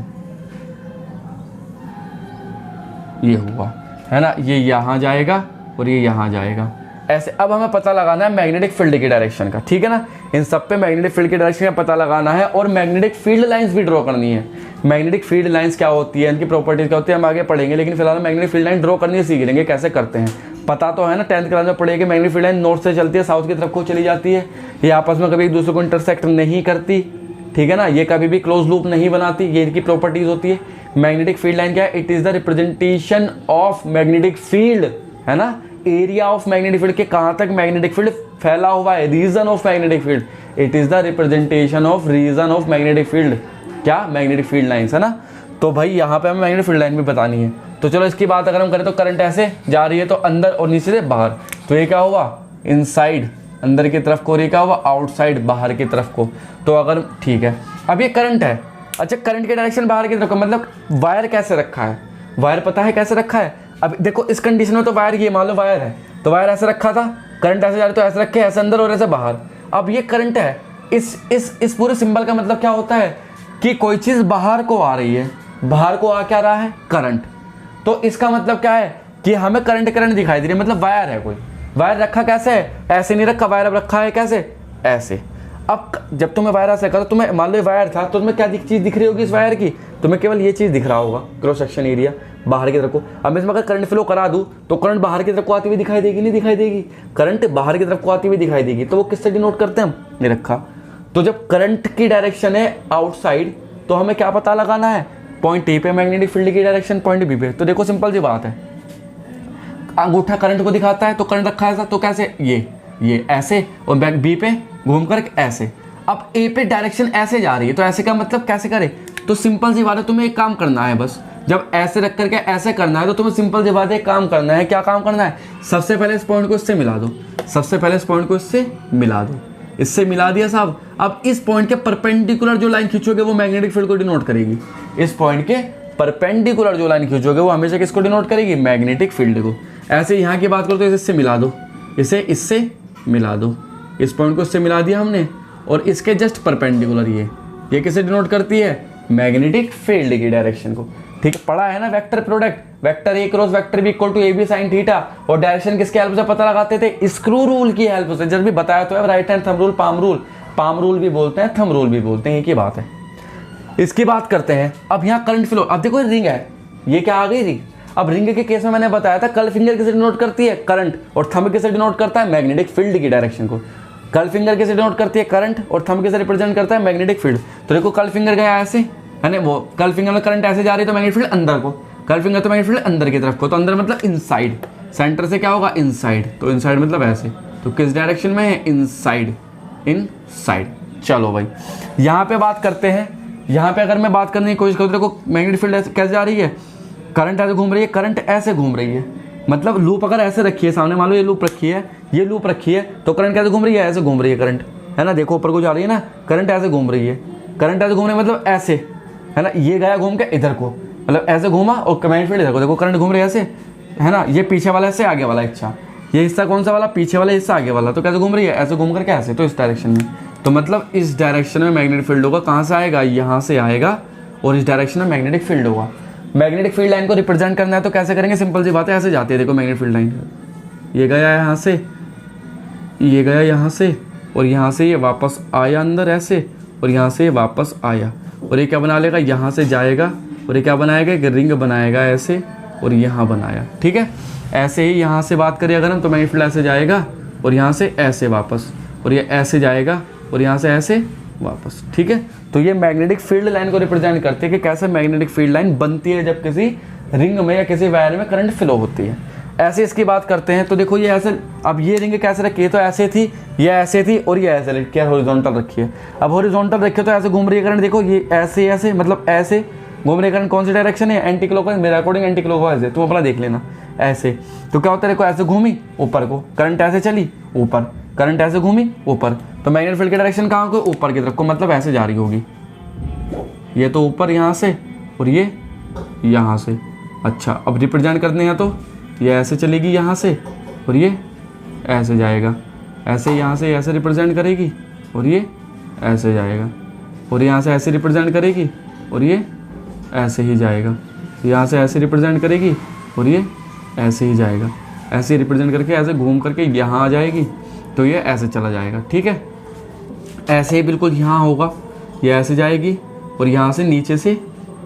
ये हुआ, है ना, ये यहाँ जाएगा और ये यहाँ जाएगा ऐसे। अब हमें पता लगाना है मैग्नेटिक फील्ड की डायरेक्शन का, ठीक है ना। इन सब पे मैग्नेटिक फील्ड की डायरेक्शन का पता लगाना है, और मैग्नेटिक फील्ड लाइंस भी ड्रॉ करनी है। मैग्नेटिक फील्ड लाइंस क्या होती है, इनकी प्रॉपर्टीज क्या होती है, हम आगे पढ़ेंगे, लेकिन फिलहाल मैग्नेटिक फील्ड लाइन ड्रॉ करनी सीख लेंगे, कैसे करते हैं पता तो है ना। 10th क्लास में पढ़ेंगे, मैग्नेटिक फील्ड लाइन नॉर्थ से चलती है, साउथ की तरफ को चली जाती है, ये आपस में कभी एक दूसरे को इंटरसेक्ट नहीं करती, ठीक है ना। ये कभी भी क्लोज लूप नहीं बनाती, ये इनकी प्रॉपर्टीज होती है। मैग्नेटिक फील्ड लाइन क्या है, it is the representation of magnetic field, है ना। एरिया ऑफ मैग्नेटिक फील्ड के कहाँ तक मैग्नेटिक फील्ड फैला हुआ है, region of magnetic field, it is the representation of region of magnetic field, क्या, मैग्नेटिक फील्ड लाइंस, है ना। तो भाई यहाँ पे हमें मैग्नेटिक फील्ड लाइन भी बतानी है। तो चलो इसकी बात अगर हम करें तो करंट ऐसे जा रही है, तो अंदर और नीचे से बाहर, तो ये क्या हुआ, इनसाइड अंदर की तरफ को, ये क्या हुआ, आउटसाइड बाहर की तरफ को। तो अगर ठीक है, अब ये करंट है, अच्छा करंट की डायरेक्शन बाहर की तरफ को, मतलब वायर कैसे रखा है, वायर पता है कैसे रखा है। अब देखो इस कंडीशन में तो वायर, ये मान लो वायर है, तो वायर ऐसे रखा था, करंट ऐसे जा रहा है तो ऐसे रखे, ऐसे अंदर और ऐसे बाहर। अब ये करंट है, इस पूरे सिंबल का मतलब क्या होता है कि कोई चीज़ बाहर को आ रही है, बाहर को आ क्या रहा है, करंट। तो इसका मतलब क्या है कि हमें करंट दिखाई दे रही है, मतलब वायर है कोई। वायर रखा कैसे है, ऐसे नहीं रखा, वायर अब रखा है कैसे, ऐसे। अब जब तुम्हें वायर ऐसे करो, तुम्हें मान लो वायर था तो तुम्हें क्या चीज़ दिख रही होगी इस वायर की, तुम्हें केवल ये चीज़ दिख रहा होगा, क्रॉस सेक्शन एरिया बाहर की तरफ को। अब मैं इसमें अगर करंट फ्लो करा दूं तो करंट बाहर की तरफ को आती हुई दिखाई देगी, नहीं दिखाई देगी, करंट बाहर की तरफ को आती हुई दिखाई देगी। तो वो किससे डिनोट करते हैं, हम नहीं रखा। तो जब करंट की डायरेक्शन है आउटसाइड तो हमें क्या पता लगाना है, पॉइंट ए पे मैग्नेटिक फील्ड की डायरेक्शन पॉइंट बी पे। तो देखो सिंपल सी बात है, अंगूठा करंट को दिखाता है तो करंट रखा है तो कैसे, ये ऐसे, और बैक बी पे घूम कर ऐसे। अब ए पे डायरेक्शन ऐसे जा रही है तो ऐसे का मतलब कैसे करे, तो सिंपल सी बात है, तुम्हें एक काम करना है बस, जब ऐसे रख करके ऐसे करना है तो तुम्हें सिंपल सी बात है एक काम करना है। क्या काम करना है, सबसे पहले इस पॉइंट को इससे मिला दो, सबसे पहले इस पॉइंट को इससे मिला दो, इससे मिला दिया साहब। अब इस पॉइंट के परपेंडिकुलर जो लाइन खींचोगे वो मैग्नेटिक फील्ड को डिनोट करेगी। इस पॉइंट के परपेंडिकुलर जो लाइन खींचोगे वो हमेशा किसको डिनोट करेगी, मैग्नेटिक फील्ड को। ऐसे यहाँ की बात करो तो इससे मिला दो, इसे इससे मिला दो, इस पॉइंट को इससे मिला दिया हमने, और इसके जस्ट परपेंडिकुलर ये किसे डिनोट करती है, मैग्नेटिक फील्ड की डायरेक्शन को। ठीक है, पढ़ा है ना vector product, vector a cross vector b equal to a b sine theta, और डायरेक्शन किसके हेल्प से पता लगाते थे, स्क्रू रूल की हेल्प से। जब भी बताया तो है, right hand thumb rule, palm rule भी बोलते हैं, थंब रूल भी बोलते हैं, एक ही बात है। इसकी बात करते हैं। अब यहाँ करंट फ्लो, अब देखो रिंग है, ये क्या आ गई रिंग। अब रिंग के केस में मैंने बताया था कल फिंगर किसे डिनोट करती है, करंट, और थंब किसे डिनोट करता है, मैग्नेटिक फील्ड की डायरेक्शन को। कल फिंगर किसे डिनोट करती है, करंट, और थंब किसे रिप्रेजेंट करता है, मैग्नेटिक फील्ड। तो देखो कल फिंगर गया ऐसे, है ना, वो कल फिंगर में करंट ऐसे जा रही है तो मैग्नेटिक फील्ड अंदर को, कल फिंगर तो मैग्नेटिक फील्ड अंदर की तरफ को, तो अंदर मतलब इनसाइड, सेंटर से क्या होगा, इनसाइड, तो इनसाइड मतलब ऐसे, तो किस डायरेक्शन में है, इनसाइड, इनसाइड। चलो भाई यहाँ पे बात करते हैं। यहाँ पे अगर मैं बात करने की कोशिश करूँ तो देखो मैग्नेटिक फील्ड कैसे जा रही है, करंट ऐसे घूम रही है, करंट ऐसे घूम रही है, मतलब लूप अगर ऐसे रखी है सामने, मान लो ये लूप रखी है, ये लूप रखी है, तो करंट कैसे घूम रही है, ऐसे घूम रही है करंट, है ना, देखो ऊपर को जा रही है ना, करंट ऐसे घूम रही है, करंट ऐसे घूम रही है मतलब ऐसे, है ना, ये गया घूम के इधर को, मतलब ऐसे घूमा, और मैग्नेटिक फील्ड इधर को, देखो करंट घूम रही है ऐसे, है ना, ये पीछे वाला ऐसे, आगे वाला, अच्छा ये हिस्सा कौन सा वाला, पीछे वाला हिस्सा, आगे वाला, तो कैसे घूम रही है, ऐसे घूम करके ऐसे, तो इस डायरेक्शन में। तो मतलब इस डायरेक्शन में मैग्नेटिक फील्ड होगा, कहाँ से आएगा, यहाँ से आएगा, और इस डायरेक्शन में मैग्नेटिक फील्ड होगा। मैग्नेटिक फील्ड लाइन को रिप्रेजेंट करना है तो कैसे करेंगे, सिंपल सी बात है, ऐसे जाती है, देखो मैग्नेटिक फील्ड लाइन, ये गया यहाँ से, ये गया यहाँ से, और यहाँ से ये वापस आया अंदर ऐसे, और यहाँ से ये वापस आया, और ये क्या बना लेगा, यहाँ से जाएगा, और ये क्या बनाएगा, एक रिंग बनाएगा ऐसे, और यहाँ बनाया। ठीक है, ऐसे ही यहाँ से बात करें अगर हम, तो मैग्नेटिक फील्ड ऐसे जाएगा, और यहाँ से ऐसे वापस, और ये ऐसे जाएगा, और यहाँ से ऐसे वापस। ठीक है, तो ये मैग्नेटिक फील्ड लाइन को रिप्रेजेंट करते हैं कि कैसे मैग्नेटिक फील्ड लाइन बनती है जब किसी रिंग में या किसी वायर में करंट फ्लो होती है। ऐसे इसकी बात करते हैं तो देखो ये ऐसे, अब ये रिंग कैसे रखी है, तो ऐसे थी, ये ऐसे थी, और ये ऐसे रखी है, हॉरिजॉन्टल रखी है। अब हॉरिजॉन्टल रखी है तो ऐसे घूम रही है करंट, देखो ये ऐसे ऐसे, मतलब ऐसे घूम रही है करंट, कौन सी डायरेक्शन है, एंटी क्लॉकवाइज, मेरे अकॉर्डिंग एंटी क्लॉकवाइज है, तुम अपना देख लेना ऐसे। तो क्या होता है, देखो ऐसे घूमी ऊपर को, करंट ऐसे चली ऊपर, करंट ऐसे घूमी ऊपर, तो मैग्नेटिक फील्ड की डायरेक्शन कहाँ को, ऊपर की तरफ को, मतलब ऐसे जा रही होगी, ये तो ऊपर यहाँ से, और ये यहाँ से। अच्छा अब रिप्रेजेंट करने हैं तो ये ऐसे चलेगी यहाँ से, और ये ऐसे जाएगा, ऐसे यहाँ से ऐसे रिप्रेजेंट करेगी, और ये ऐसे जाएगा, और यहाँ से ऐसे रिप्रेजेंट करेगी, और ये ऐसे ही जाएगा, यहाँ से ऐसे रिप्रेजेंट करेगी, और ये ऐसे ही जाएगा, ऐसे रिप्रेजेंट करके ऐसे घूम करके यहाँ आ जाएगी, तो ये ऐसे चला जाएगा। ठीक है, ऐसे ही बिल्कुल यहाँ होगा, ये ऐसे जाएगी, और यहाँ से नीचे से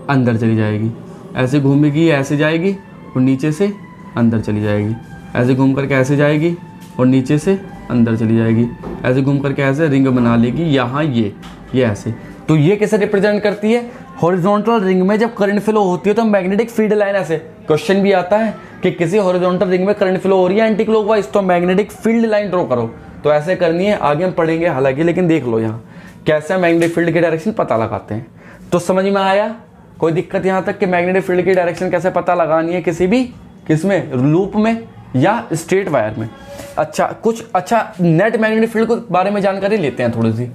अंदर चली जाएगी, ऐसे घूमेगी, ऐसे जाएगी, और नीचे से अंदर चली जाएगी, ऐसे घूम करके ऐसे जाएगी, और नीचे से अंदर चली जाएगी, ऐसे घूम करके ऐसे रिंग बना लेगी यहाँ, ये ऐसे। तो ये कैसे रिप्रेजेंट करती है, हॉरिजॉन्टल रिंग में जब करंट फ्लो होती है तो मैग्नेटिक फील्ड लाइन, ऐसे क्वेश्चन भी आता है कि किसी हॉरिजॉन्टल रिंग में करंट फ्लो हो रही है एंटी क्लॉकवाइज, तो मैग्नेटिक फील्ड लाइन ड्रॉ करो। तो ऐसे करनी है, आगे हम पढ़ेंगे हालांकि, लेकिन देख लो यहाँ कैसे मैग्नेटिक फील्ड की डायरेक्शन पता लगाते हैं। तो समझ में आया, कोई दिक्कत यहाँ तक कि मैग्नेटिक फील्ड की डायरेक्शन कैसे पता लगानी है किसी भी, किसमें, लूप में या स्ट्रेट वायर में। अच्छा कुछ नेट मैग्नेटिक फील्ड के बारे में जानकारी लेते हैं थोड़ी सी,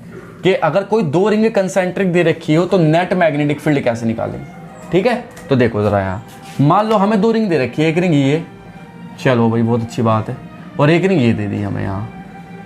कि अगर कोई दो रिंग कंसेंट्रिक दे रखी हो तो नेट मैग्नेटिक फील्ड कैसे निकालेंगे। ठीक है, तो देखो जरा यहाँ, मान लो हमें दो रिंग दे रखी है, एक रिंग ये, चलो भाई बहुत अच्छी बात है, और एक रिंग ये दे दी हमें यहाँ,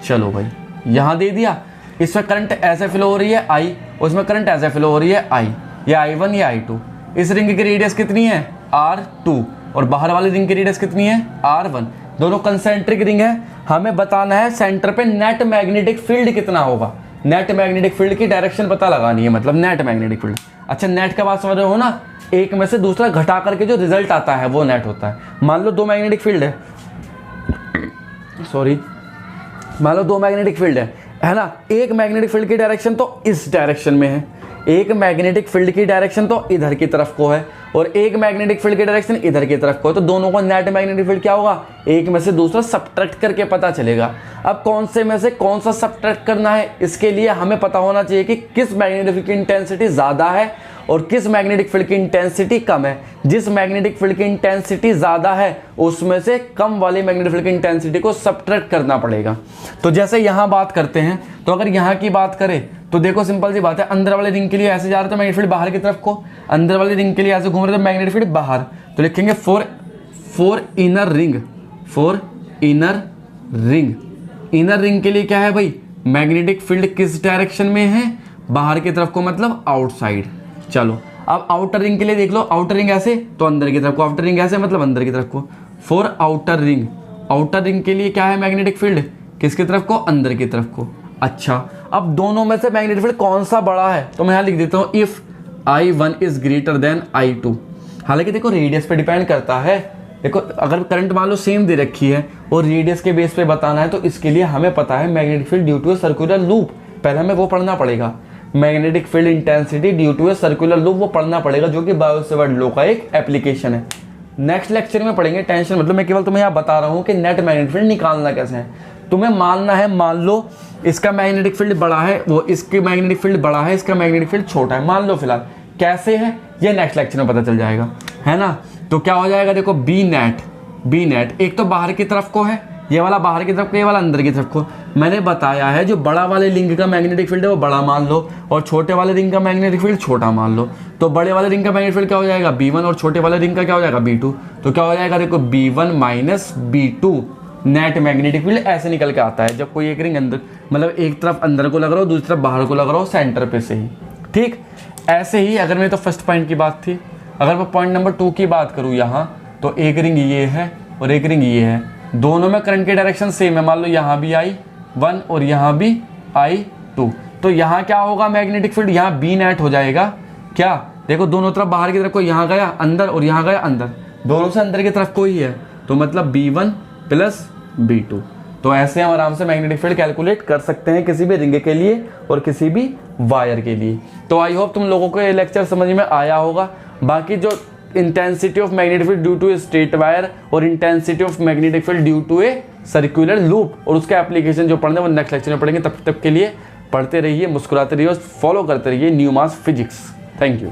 चलो भाई यहाँ दे दिया, इसमें करंट ऐसे फ्लो हो रही है आई, उसमें करंट ऐसे फ्लो हो रही है आई, ये I1 ये I2, इस रिंग की रेडियस कितनी है R2 और बाहर वाली रिंग की रेडियस कितनी है R1। दोनों कंसेंट्रिक रिंग है। हमें बताना है सेंटर पे नेट मैग्नेटिक फील्ड कितना होगा। नेट मैग्नेटिक फील्ड की डायरेक्शन पता लगानी है, मतलब नेट मैग्नेटिक फील्ड। अच्छा, नेट का बात समझ रहे हो ना, एक में से दूसरा घटा करके जो रिजल्ट आता है वो नेट होता है। मान लो दो मैग्नेटिक फील्ड है, सॉरी, मान लो दो मैग्नेटिक फील्ड है ना। एक मैग्नेटिक फील्ड की डायरेक्शन तो इस डायरेक्शन में है, एक मैग्नेटिक फील्ड की डायरेक्शन तो इधर की तरफ को है और एक मैग्नेटिक फील्ड की डायरेक्शन इधर की तरफ को है। तो दोनों को नेट मैग्नेटिक फील्ड क्या होगा, एक में से दूसरा सब्ट्रैक्ट करके पता चलेगा। अब कौन से में से कौन सा सब्ट्रैक्ट करना है, इसके लिए हमें पता होना चाहिए कि किस मैग्नेटिक फील्ड की इंटेंसिटी ज़्यादा है और किस मैग्नेटिक फील्ड की इंटेंसिटी कम है। जिस मैग्नेटिक फील्ड की इंटेंसिटी ज़्यादा है उसमें से कम वाली मैग्नेटिक फील्ड की इंटेंसिटी को सब्ट्रैक्ट करना पड़ेगा। तो जैसे यहाँ बात करते हैं, तो अगर यहाँ की बात करें तो देखो सिंपल सी बात है, अंदर वाले रिंग के लिए ऐसे जा रहे थे मैग्नेटिक फील्ड बाहर की तरफ को, अंदर वाले रिंग के लिए ऐसे घूम रहे थे मैग्नेटिक फील्ड बाहर। तो लिखेंगे for inner ring, for inner ring. Inner ring के लिए क्या है भाई, मैग्नेटिक फील्ड किस डायरेक्शन में है, बाहर की तरफ को, मतलब आउटसाइड। चलो अब आउटर रिंग के लिए देख लो, आउटर रिंग ऐसे तो अंदर की तरफ को, आउटर रिंग ऐसे मतलब अंदर की तरफ को। For outer ring, outer ring के लिए क्या है मैग्नेटिक फील्ड, किसकी तरफ को, अंदर की तरफ को। अच्छा, अब दोनों में से मैग्नेटिक फील्ड कौन सा बड़ा है, तो मैं यहाँ लिख देता हूँ if I1 is greater than I2। हालांकि देखो रेडियस पे डिपेंड करता है। देखो अगर करंट मान लो सेम दे रखी है और रेडियस के बेस पे बताना है, तो इसके लिए हमें पता है magnetic field due to a circular loop, पहले हमें वो पढ़ना पड़ेगा। Magnetic field intensity due to a circular loop, वो पढ़ना पड़ेगा, जो कि बायो-सेवर्ट लॉ का एक एप्लीकेशन है। नेक्स्ट लेक्चर में पढ़ेंगे, टेंशन मतलब मैं केवल तुम्हें यहाँ बता रहा हूँ कि नेट मैग्नेटिक फील्ड निकालना कैसे है। तुम्हें मानना है, मान लो इसका मैग्नेटिक फील्ड बड़ा है, वो इसकी मैग्नेटिक फील्ड बड़ा है, इसका मैग्नेटिक फील्ड छोटा है, मान लो फिलहाल। कैसे है ये नेक्स्ट लेक्चर में पता चल जाएगा, है ना। तो क्या हो जाएगा, देखो बी नेट एक तो बाहर की तरफ को है, ये वाला बाहर की तरफ को, ये वाला अंदर की तरफ को। मैंने बताया है जो बड़ा वाले रिंग का मैग्नेटिक फील्ड है वो बड़ा मान लो और छोटे वाले रिंग का मैग्नेटिक फील्ड छोटा मान लो। तो बड़े वाले रिंग का मैग्नेटिक फील्ड क्या हो जाएगा B1 और छोटे वाले रिंग का क्या हो जाएगा B2। तो क्या हो जाएगा, देखो B1 minus B2 net magnetic field ऐसे निकल के आता है जब कोई एक रिंग अंदर, मतलब एक तरफ अंदर को लग रहा हो, दूसरी तरफ बाहर को लग रहा हो, सेंटर पे से ही। ठीक ऐसे ही अगर मैं तो फर्स्ट पॉइंट की बात थी, अगर मैं पॉइंट नंबर 2 की बात करूँ यहाँ, तो एक रिंग ये है और एक रिंग ये है, दोनों में करंट की डायरेक्शन सेम है। मान लो यहाँ भी I1 और यहाँ भी I2। तो यहाँ क्या होगा, मैग्नेटिक फील्ड यहाँ B नेट हो जाएगा। क्या देखो दोनों तरफ बाहर की तरफ को, यहाँ गया अंदर और यहाँ गया अंदर, दोनों से अंदर की तरफ को ही है, तो मतलब B1 प्लस B2। तो ऐसे हम आराम से मैग्नेटिक फील्ड कैलकुलेट कर सकते हैं किसी भी रिंग के लिए और किसी भी वायर के लिए। तो आई होप तुम लोगों को ये लेक्चर समझ में आया होगा। बाकी जो intensity of magnetic field due to a straight wire और intensity of magnetic field due to a circular loop और उसका एप्लीकेशन जो पढ़ने वो नेक्स्ट लेक्चर में पढ़ेंगे। तब तक के लिए पढ़ते रहिए, मुस्कुराते रहिए और फॉलो करते रहिए new mass physics. Thank you.